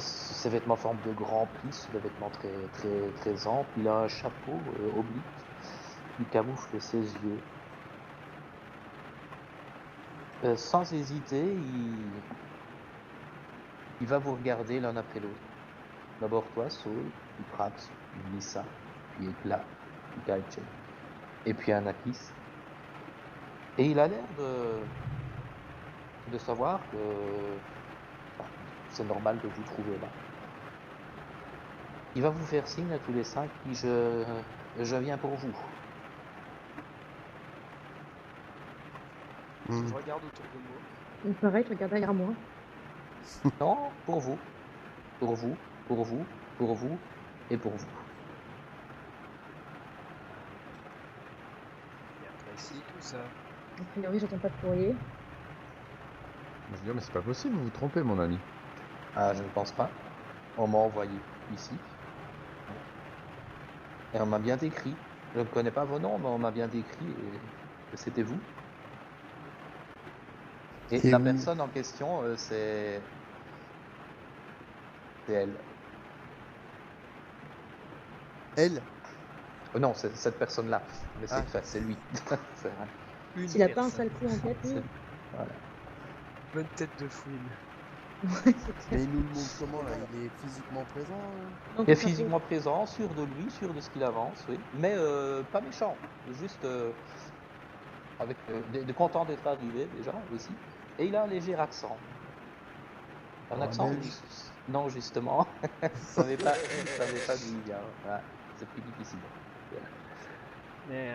Ces vêtements forment de grands plis, des vêtements très, très, très amples. Il a un chapeau oblique qui camoufle ses yeux. Sans hésiter, il va vous regarder l'un après l'autre. D'abord toi, Saul, puis Prax, puis Nissa, puis Ekla, puis Kalchen, et puis Anakis. Et il a l'air de savoir que enfin, c'est normal de vous trouver là. Il va vous faire signe à tous les 5, puis je viens pour vous. Je regarde autour de moi. Et pareil, je regarde derrière moi. Non, pour vous. Pour vous, pour vous, pour vous et pour vous. Et après ici, tout ça. A priori, j'attends pas de courrier. Je veux dire, mais c'est pas possible, vous vous trompez, mon ami. Ah, je ne pense pas. On m'a envoyé ici. Et on m'a bien décrit. Je ne connais pas vos noms, mais on m'a bien décrit et que c'était vous. Et Et la oui. personne en question, c'est elle. Elle? Non, c'est cette personne-là. Mais Ah. c'est lui. C'est vrai. Une S'il a pas un personne. sale coup en tête, lui. C'est- Voilà. Bonne tête de fouine. Ouais, c'est clair. Mais il nous le montre comment là? Il est physiquement présent? Non, Il est c'est pas physiquement présent, sûr de lui, sûr de ce qu'il avance, oui. Mais pas méchant. Juste avec de content d'être arrivé déjà aussi. Et il a un léger accent. Un Oh, accent belge. Non, justement. Vous savez pas d'où il vient. Ouais, c'est plus difficile. Mais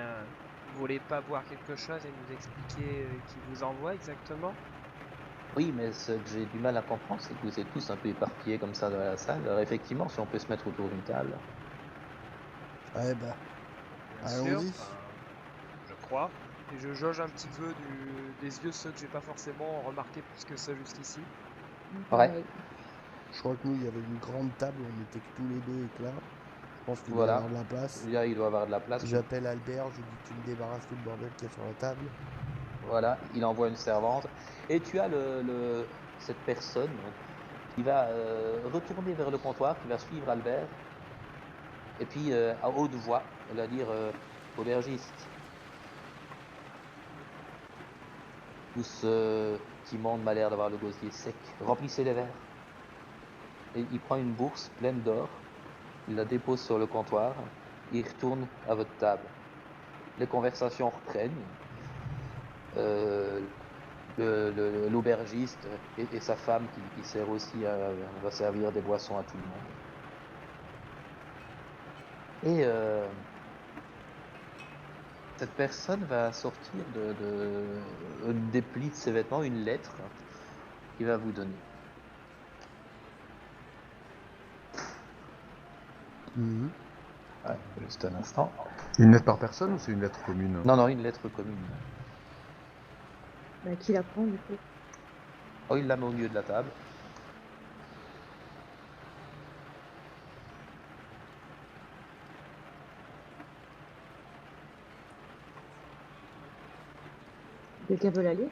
vous voulez pas voir quelque chose et nous expliquer qui vous envoie exactement? Oui, mais ce que j'ai du mal à comprendre, c'est que vous êtes tous un peu éparpillés comme ça dans la salle. Alors effectivement, si on peut se mettre autour d'une table. Ouais, bah. Bien sûr. Allons-y. Enfin, je crois. Et je jauge un petit peu des yeux ceux que j'ai pas forcément remarqué plus que ça jusqu'ici. pareil. Je crois que nous, il y avait une grande table, on était que tous les deux et que là. Je pense qu'il doit y Voilà. avoir de la place. Là, il doit avoir de la place. J'appelle Albert, je lui dis tu me débarrasses tout le bordel qu'il y a sur la table. Voilà, il envoie une servante. Et tu as cette personne qui va retourner vers le comptoir, qui va suivre Albert. Et puis, à haute voix, elle va dire aubergiste. Tout ce petit monde m'a l'air d'avoir le gosier sec. Remplissez les verres. Et il prend une bourse pleine d'or. Il la dépose sur le comptoir. Il retourne à votre table. Les conversations reprennent. L'aubergiste et sa femme qui sert aussi va servir des boissons à tout le monde. Et cette personne va sortir des plis de ses vêtements une lettre qu'il va vous donner. Mhm. Ouais, juste un instant. Une lettre par personne ou c'est une lettre commune? Non, une lettre commune. Bah, qui la prend du coup? Oh, il la met au milieu de la table. Quelqu'un veut la lire?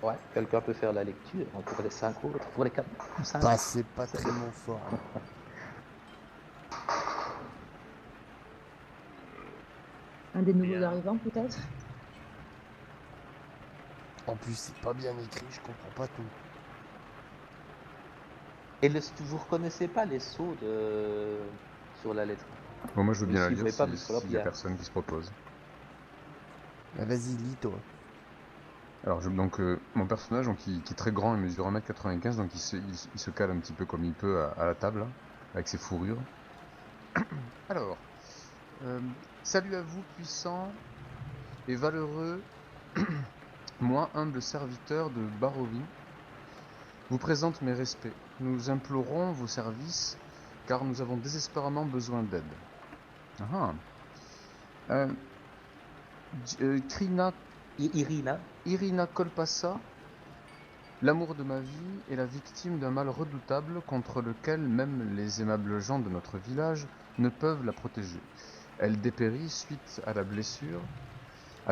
Ouais, quelqu'un peut faire la lecture pour les 5 autres, pour les 4, 5. Bah, c'est pas très mon fort. hein. Un des nouveaux Bien. arrivants peut-être? En plus, c'est pas bien écrit, je comprends pas tout. Et vous reconnaissez pas les sceaux sur la lettre? Bon, moi je veux bien la Si vous lire voulez pas, s'il parce que là, y a personne qui se propose. Bah, vas-y, lis toi. Alors, donc, mon personnage, donc, qui est très grand, il mesure 1m95, donc il se cale un petit peu comme il peut à la table, hein, avec ses fourrures. Alors, salut à vous, puissants et valeureux, moi, humble serviteur de Barovie, vous présente mes respects. Nous implorons vos services, car nous avons désespérément besoin d'aide. Krina Irina Kolpassa, l'amour de ma vie, est la victime d'un mal redoutable contre lequel même les aimables gens de notre village ne peuvent la protéger. Elle dépérit suite à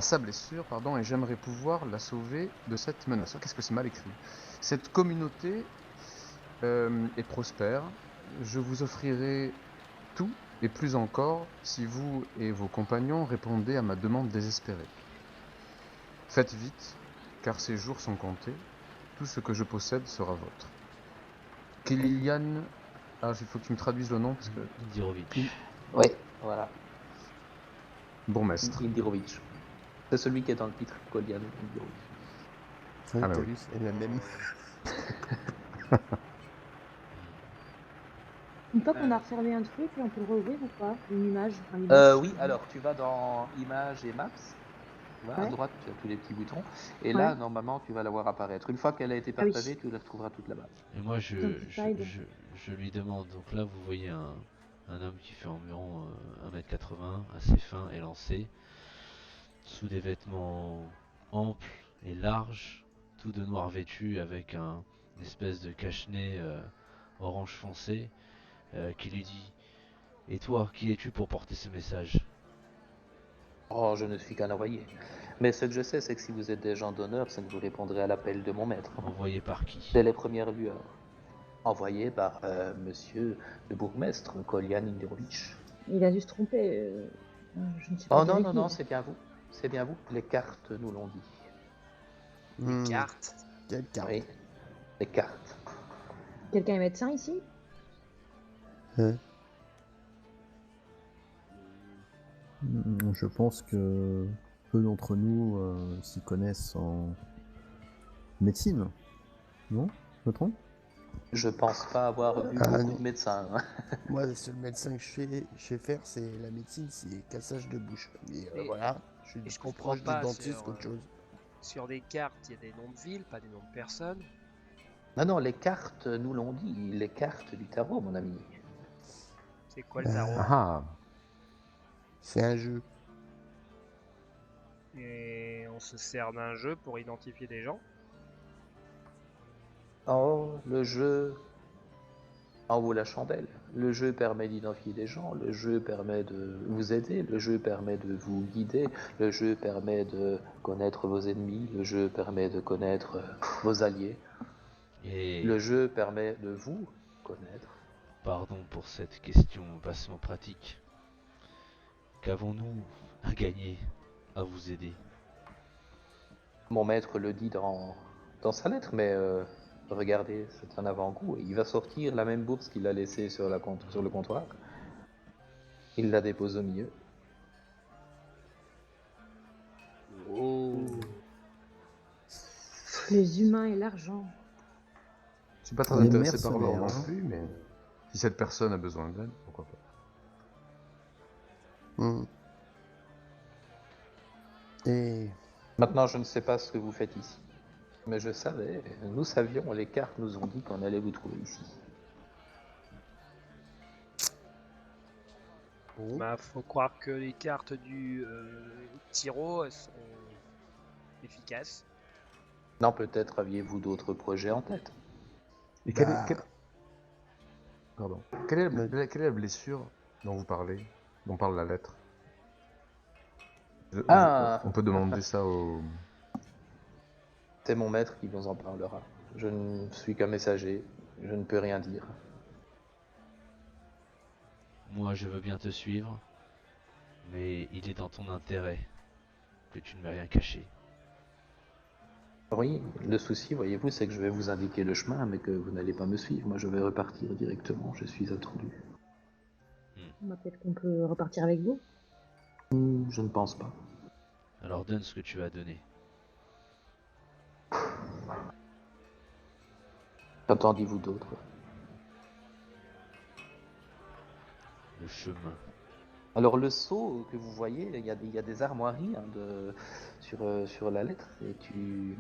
sa blessure, et j'aimerais pouvoir la sauver de cette menace. Qu'est-ce que c'est mal écrit? Cette communauté est prospère. Je vous offrirai tout et plus encore si vous et vos compagnons répondez à ma demande désespérée. Faites vite, car ces jours sont comptés. Tout ce que je possède sera vôtre. Kilian... Ah, il faut que tu me traduises le nom, parce que... Indirovic. Oui, voilà. Bourgmestre. Indirovic. C'est celui qui est dans le titre, Kolian. Ouais, Ah bah t'as oui. vu, c'est la même. Une fois qu'on a refermé un truc, on peut le rouvrir ou pas? Une image, un image. Oui, alors tu vas dans Images et Maps. Tu vois, à Ouais. droite, tu as tous les petits boutons. Et Ouais. là, normalement, tu vas la voir apparaître. Une fois qu'elle a été Ah oui. partagée, tu la retrouveras toute là-bas. Et moi, Identified. je lui demande. Donc là, vous voyez un homme qui fait environ 1m80, assez fin et lancé, sous des vêtements amples et larges, tout de noir vêtu, avec une espèce de cache-nez orange foncé, qui lui dit: Et toi, qui es-tu pour porter ce message? Oh, je ne suis qu'un envoyé. Mais ce que je sais, c'est que si vous êtes des gens d'honneur, c'est que vous répondrez à l'appel de mon maître. Envoyé par qui? Dès les premières lueurs. Envoyé par monsieur le bourgmestre, Kolian Inderovitch. Il a dû se tromper. Je ne suis pas Oh non, non, directive. non, c'est bien vous. C'est bien vous. Les cartes nous l'ont dit. Hmm, Carte. quelle carte. Oui, les cartes. Quelqu'un est médecin ici? Hein. Je pense que peu d'entre nous s'y connaissent en médecine. Non? Je me trompe? Je pense pas avoir vu Ah, beaucoup non. de médecins. Hein. Moi, le seul médecin que je sais faire, c'est la médecine, c'est cassage de bouche. Mais Et- voilà, je suis et je plus comprends proche pas du dentiste sur, qu'autre chose. Sur des cartes, il y a des noms de villes, pas des noms de personnes. Non, non, les cartes nous l'ont dit. Les cartes du tarot, mon ami. C'est quoi le tarot? Ah C'est un jeu. Et on se sert d'un jeu pour identifier des gens. Oh, le jeu en vaut la chandelle. Le jeu permet d'identifier des gens, le jeu permet de vous aider, le jeu permet de vous guider, le jeu permet de connaître vos ennemis, le jeu permet de connaître vos alliés, Et le jeu permet de vous connaître. pardon pour cette question bassement pratique. Qu'avons-nous à gagner à vous aider? Mon maître le dit dans sa lettre, mais regardez, c'est un avant-goût. Et il va sortir la même bourse qu'il a laissée sur le comptoir. Il la dépose au milieu. Oh, Les humains et l'argent. Je suis pas très On est intéressé par l'or mercenaires, non hein. plus, mais si cette personne a besoin d'aide, pourquoi pas. Hmm. Et Maintenant, je ne sais pas ce que vous faites ici. Mais je savais, nous savions, les cartes nous ont dit qu'on allait vous trouver ici. bon, Bah, faut croire que les cartes du Tiro elles sont efficaces. Non, peut-être aviez-vous d'autres projets en tête. Et bah, Pardon. Quelle est, mais- quelle est la blessure dont vous parlez, dont parle la lettre? Ah. On peut demander ça au... C'est mon maître qui vous en parlera. Je ne suis qu'un messager, je ne peux rien dire. moi je veux bien te suivre, mais il est dans ton intérêt que tu ne m'aies rien caché. Oui, le souci, voyez-vous, c'est que je vais vous indiquer le chemin, mais que vous n'allez pas me suivre. Moi, je vais repartir directement, je suis attendu. Bah, peut-être qu'on peut repartir avec vous. Je ne pense pas. Alors donne ce que tu as donné. Qu'entendez-vous d'autre? Le chemin. Alors le sceau que vous voyez, il y a des armoiries hein, sur la lettre et tu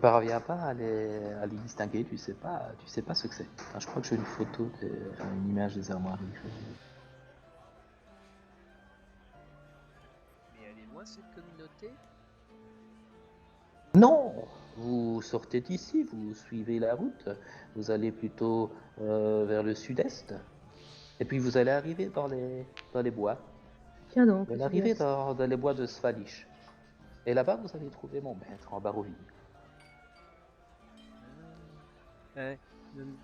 parviens pas à les distinguer, tu sais pas ce que c'est. Enfin, je crois que j'ai une photo, une image des armoiries. Mais elle est loin cette communauté. Non, vous sortez d'ici, vous suivez la route, vous allez plutôt vers le sud-est, et puis vous allez arriver dans les bois. Tiens donc. Vous allez le arriver sud-est. dans les bois de Svalish. Et là-bas, vous allez trouver mon maître en Barovie.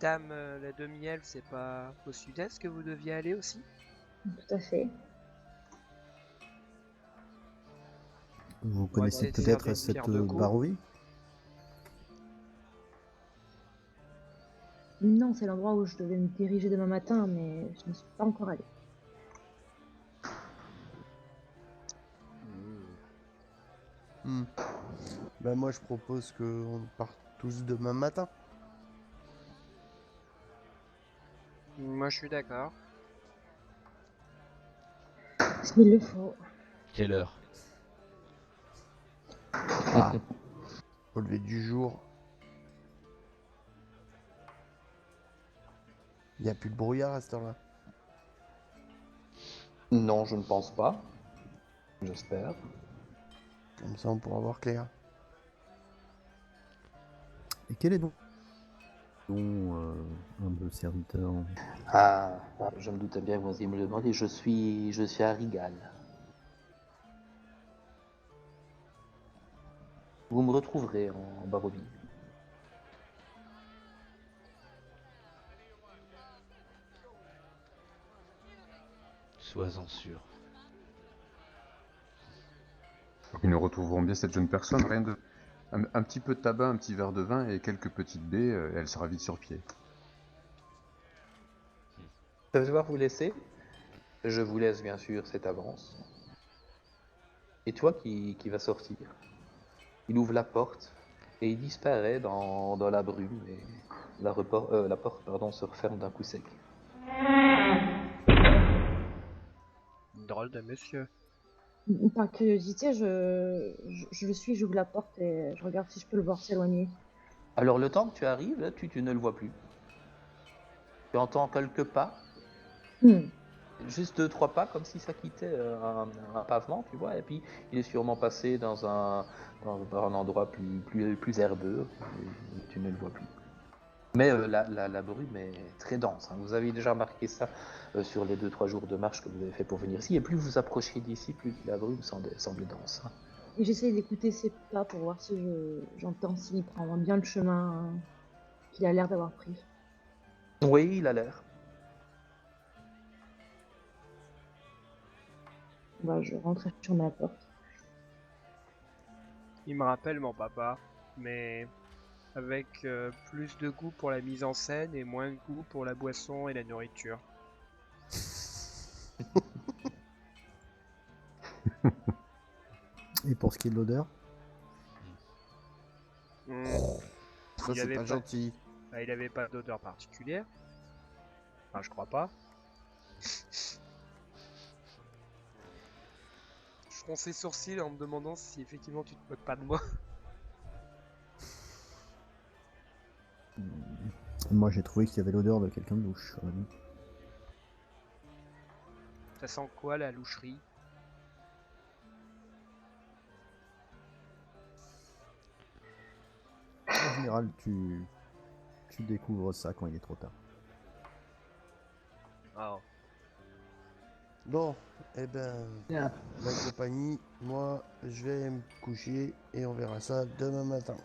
Dame la demi-elfe, c'est pas au sud-est que vous deviez aller aussi? Tout à fait. Vous connaissez essayer de faire peut-être des cette pierres de coups. Barovie? Non, c'est l'endroit où je devais me diriger demain matin, mais je ne suis pas encore allée. Ben moi je propose qu'on parte tous demain matin. Moi, je suis d'accord. S'il le faut. Quelle heure? Ah, au lever du jour. Il n'y a plus de brouillard à cette heure-là. Non, je ne pense pas. J'espère. Comme ça on pourra voir clair. Et quel est donc humble serviteur? Ah, je me doutais bien que vous alliez me le demander. Je suis à Rigal. Vous me retrouverez en Barovie. Sois-en sûr. Et nous retrouverons bien cette jeune personne, rien de... Un petit peu de tabac, un petit verre de vin et quelques petites baies, et elle sera vite sur pied. Je vais devoir vous laisser. Je vous laisse bien sûr cette avance. Et toi qui va sortir. Il ouvre la porte et il disparaît dans la brume et la porte se referme d'un coup sec. Drôle de monsieur. Par curiosité, je le suis, j'ouvre la porte et je regarde si je peux le voir s'éloigner. Alors le temps que tu arrives, là, tu ne le vois plus. Tu entends quelques pas, juste 2-3 pas, comme si ça quittait un pavement, tu vois, et puis il est sûrement passé dans un endroit plus herbeux, et tu ne le vois plus. Mais la brume est très dense, hein. Vous avez déjà remarqué ça sur les 2-3 jours de marche que vous avez fait pour venir ici, et plus vous approchez d'ici, plus la brume semble dense, hein. Et j'essaye d'écouter ses pas pour voir si j'entends s'il prend bien le chemin qu'il a l'air d'avoir pris. Oui, il a l'air. Bah, je rentre et je ferme la porte. Il me rappelle mon papa, mais avec plus de goût pour la mise en scène et moins de goût pour la boisson et la nourriture. Et pour ce qui est de l'odeur? Ça c'est pas gentil. Bah, il avait pas d'odeur particulière. Enfin, je crois pas. Je fronce les sourcils en me demandant si effectivement tu te moques pas de moi. Moi j'ai trouvé qu'il y avait l'odeur de quelqu'un de louche. Ça sent quoi la loucherie? En général, tu découvres ça quand il est trop tard. Oh. Bon, eh ben, Bien. la compagnie, moi, je vais me coucher et on verra ça demain matin.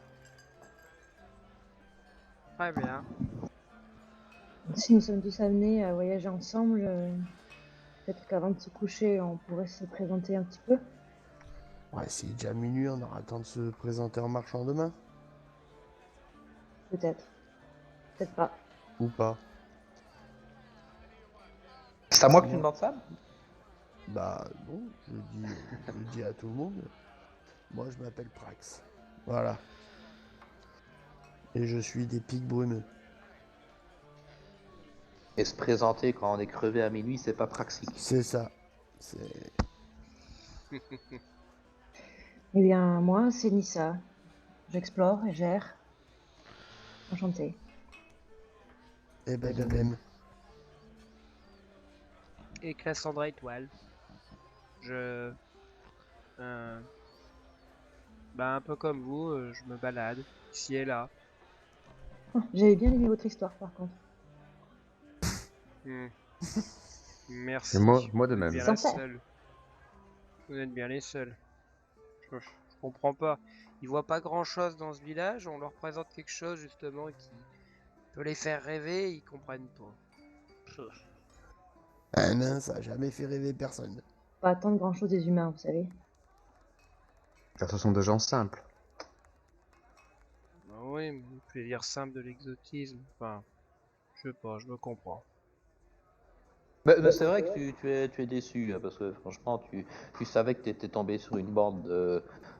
Très bien. Si nous sommes tous amenés à voyager ensemble, peut-être qu'avant de se coucher, on pourrait se présenter un petit peu. Ouais, c'est déjà minuit, on aura le temps de se présenter en marchant demain. Peut-être. Peut-être pas. Ou pas. C'est à moi que tu demandes ça? Bah non, je dis à tout le monde. Moi je m'appelle Prax. Voilà. Et je suis des pics brumeux. Et se présenter quand on est crevé à minuit, c'est pas praxique. C'est ça. C'est... Eh bien, moi, c'est Nissa. J'explore et gère. Enchantée. Eh ben de même. Et Cassandra Étoile. Bah un peu comme vous, je me balade, ici et là. Oh, j'avais bien aimé votre histoire, par contre. Merci. Et moi de Vous êtes même. bien la Sincère. seule. Vous êtes bien les seuls. Je comprends pas. Ils voient pas grand chose dans ce village, on leur présente quelque chose justement qui peut les faire rêver, ils comprennent pas. Ah non, ça a jamais fait rêver personne. Pas attendre grand-chose des humains, vous savez. Car ce sont des gens simples. Bah oui, mais le plaisir simple de l'exotisme, enfin, je sais pas, je me comprends. Mais c'est vrai que tu es déçu, hein, parce que franchement, tu savais que tu étais tombé sur une bande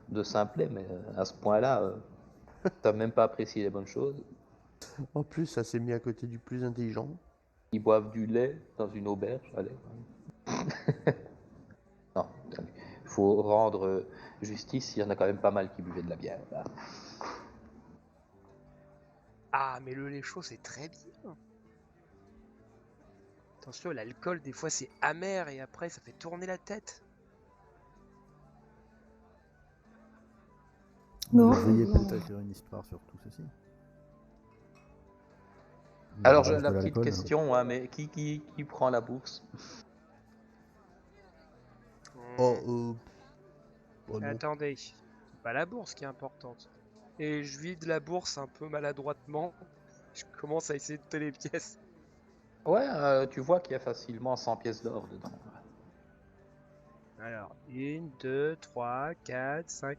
de simplets, mais à ce point-là, t'as même pas apprécié les bonnes choses. En plus, ça s'est mis à côté du plus intelligent. Ils boivent du lait dans une auberge, allez. Non, il faut rendre justice, il y en a quand même pas mal qui buvaient de la bière. Là. Ah, mais le lait chaud, c'est très bien. Attention, l'alcool, des fois, c'est amer et après, ça fait tourner la tête. Non, Vous devriez non. peut-être écrire une histoire sur tout ceci. Alors, L'usage la de petite l'alcool. question, hein, mais qui prend la bourse? Oh, oh non. Attendez, c'est pas la bourse qui est importante. Et je vide la bourse un peu maladroitement. Je commence à essayer de noter les pièces. Ouais, tu vois qu'il y a facilement 100 pièces d'or dedans. Alors, 1, 2, 3, 4, 5.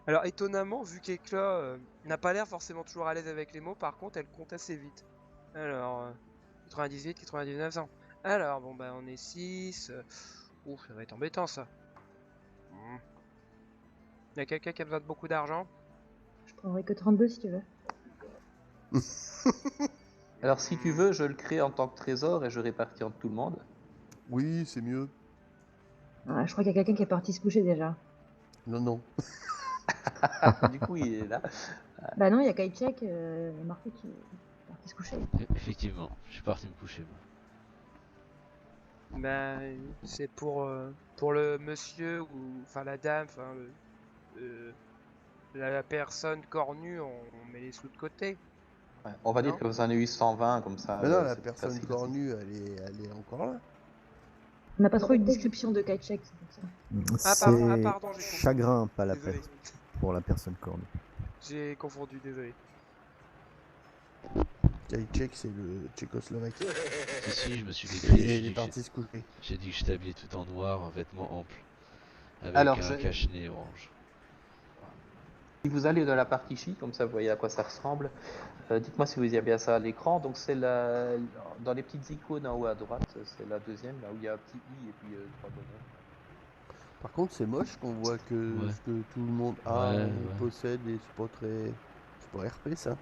Alors, étonnamment, vu qu'Ekla n'a pas l'air forcément toujours à l'aise avec les mots, par contre, elle compte assez vite. Alors, 98, 99, 100. Alors, bon, bah, on est 6. Ouf, ça va être embêtant, ça. Y'a quelqu'un qui a besoin de beaucoup d'argent? Je prendrai que 32 si tu veux. Alors, si tu veux, je le crée en tant que trésor et je répartis entre tout le monde. Oui, c'est mieux. Ah, je crois qu'il y a quelqu'un qui est parti se coucher déjà. Non, non. Du coup, il est là. Bah non, il y a Kaichek et Marco qui est parti se coucher. Effectivement, je suis parti me coucher moi. Bah, c'est pour le monsieur ou enfin la dame, enfin la personne cornue, on met les sous de côté. Ouais, on va dire Non. que vous en avez eu 120, comme ça. Mais non, la c'est plus personne facile. cornue, elle est encore là. On n'a pas trop eu de description de Kaichek, c'est pour ça. C'est pardon, j'ai compris. chagrin, pas la Désolé. perte pour la personne cornue. J'ai confondu, désolé. Kajček, c'est le Tchécoslovaque. Si, je me suis Et décrit. il est parti se coucher. J'ai dit que j'étais habillé tout en noir, en vêtements amples, avec Alors, un cache-nez orange. Si vous allez dans la partie chi, comme ça vous voyez à quoi ça ressemble, dites-moi si vous voyez bien ça à l'écran. Donc c'est dans les petites icônes en haut à droite, c'est la deuxième, là où il y a un petit i et puis 3 bonhommes. Par contre, c'est moche qu'on voit que Ouais. ce que tout le monde a, Ouais, et ouais. possède, et c'est pas très... C'est pas RP, ça.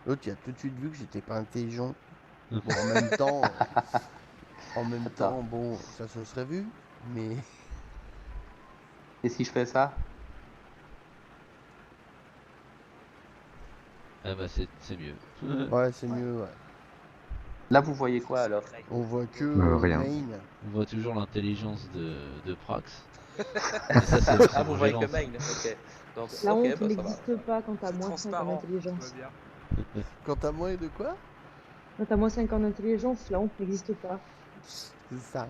L'autre, il a tout de suite vu que j'étais pas intelligent. Bon, en même temps, bon, ça se serait vu, mais... Et si je fais ça? Ah bah c'est mieux. Ouais, c'est mieux, ouais. Là vous voyez quoi alors? On voit que rien. Main. On voit toujours l'intelligence de Prax. Mais ça, c'est Ah vous mon voyez que gélance. main, ok. Donc, La ok, honte bah, ça va. n'existe pas quand t'as C'est moins 5 en transparent. Tout intelligence. va bien. Quand t'as moins de quoi? Quand t'as moins 5 en intelligence, la honte n'existe pas. C'est ça.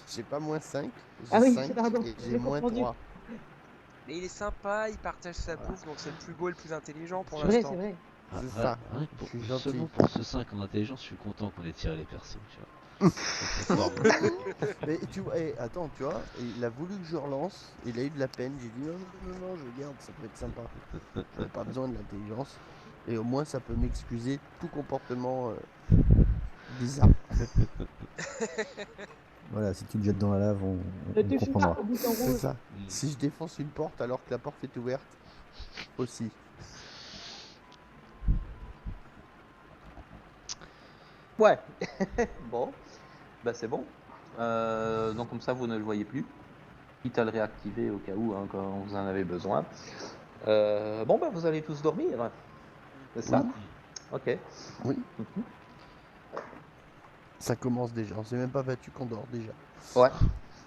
J'ai pas moins 5, j'ai Ah oui, 5 pardon, et j'ai j'ai moins confondu. 3. Mais il est sympa, il partage sa bouffe, donc c'est le plus beau et le plus intelligent pour C'est vrai, l'instant. c'est vrai. Ah, C'est ouais, ça. rien que Je suis gentil. seulement pour ce 5 en intelligence, je suis content qu'on ait tiré les persos, tu vois. C'est fort. Mais tu vois, attends, tu vois, il a voulu que je relance, il a eu de la peine, j'ai dit non, je garde, ça peut être sympa. J'avais pas besoin de l'intelligence, et au moins ça peut m'excuser tout comportement bizarre. Voilà, si tu le jettes dans la lave, on Ne touche comprendra. pas au bouton C'est rouge. ça. Mm. Si je défonce une porte alors que la porte est ouverte, aussi. Ouais. Bon, bah c'est bon. Donc comme ça vous ne le voyez plus. Quitte à le réactiver au cas où, hein, quand vous en avez besoin. Bon bah vous allez tous dormir. C'est ça? Ok. Oui, Mhm. ça commence déjà, on s'est même pas battu qu'on dort déjà. Ouais.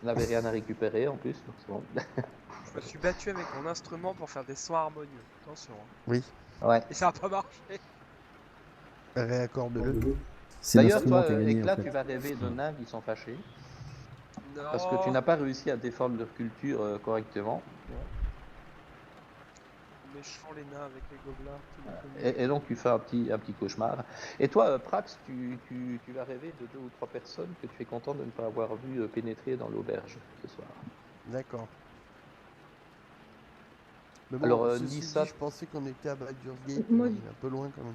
Vous n'avez rien à récupérer en plus, donc c'est bon. Je me suis battu avec mon instrument pour faire des sons harmonieux. Attention. Hein. Oui, Ouais. Et ça a pas marché. réaccorde-le. C'est D'ailleurs, l'instrument toi, qui a gagné, Éclat, en fait. tu vas rêver de nains qui sont fâchés. Non. Parce que tu n'as pas réussi à défendre leur culture correctement. Méchants les nains avec les gobelins. tout le Et donc tu fais un petit cauchemar. Et toi, Prax, tu vas rêver de 2 ou 3 personnes que tu es content de ne pas avoir vu pénétrer dans l'auberge ce soir. D'accord. Mais bon, Alors, ceci dis dit, ça. je pensais qu'on était à Baldur's Gate, Moi, mais on est un peu loin quand même.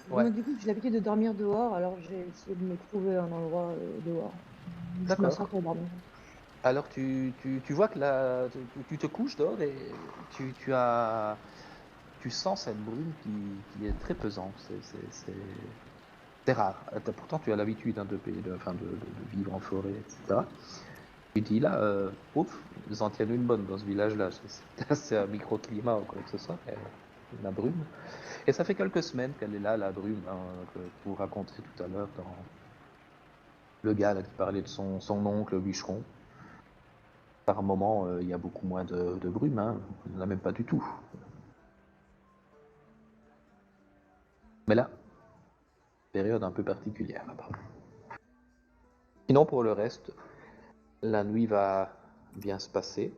Ouais. Moi, du coup, j'ai l'habitude de dormir dehors, alors j'ai essayé de me trouver un endroit dehors. Je D'accord. m'assois pour dormir. Alors tu vois que là, tu te couches dehors et tu sens cette brume qui est très pesante. C'est rare. Pourtant, tu as l'habitude hein, de vivre en forêt, etc. Tu dis là, ouf, ils en tiennent une bonne dans ce village-là. C'est un microclimat ou quoi que ce soit, mais la brume. Et ça fait quelques semaines qu'elle est là, la brume, hein, que vous raconterez tout à l'heure dans le gars là, qui parlait de son oncle, le bûcheron. Par moment, il y a beaucoup moins de brume, hein. Il n'y en a même pas du tout. Mais là, période un peu particulière là-bas. Sinon, pour le reste, la nuit va bien se passer.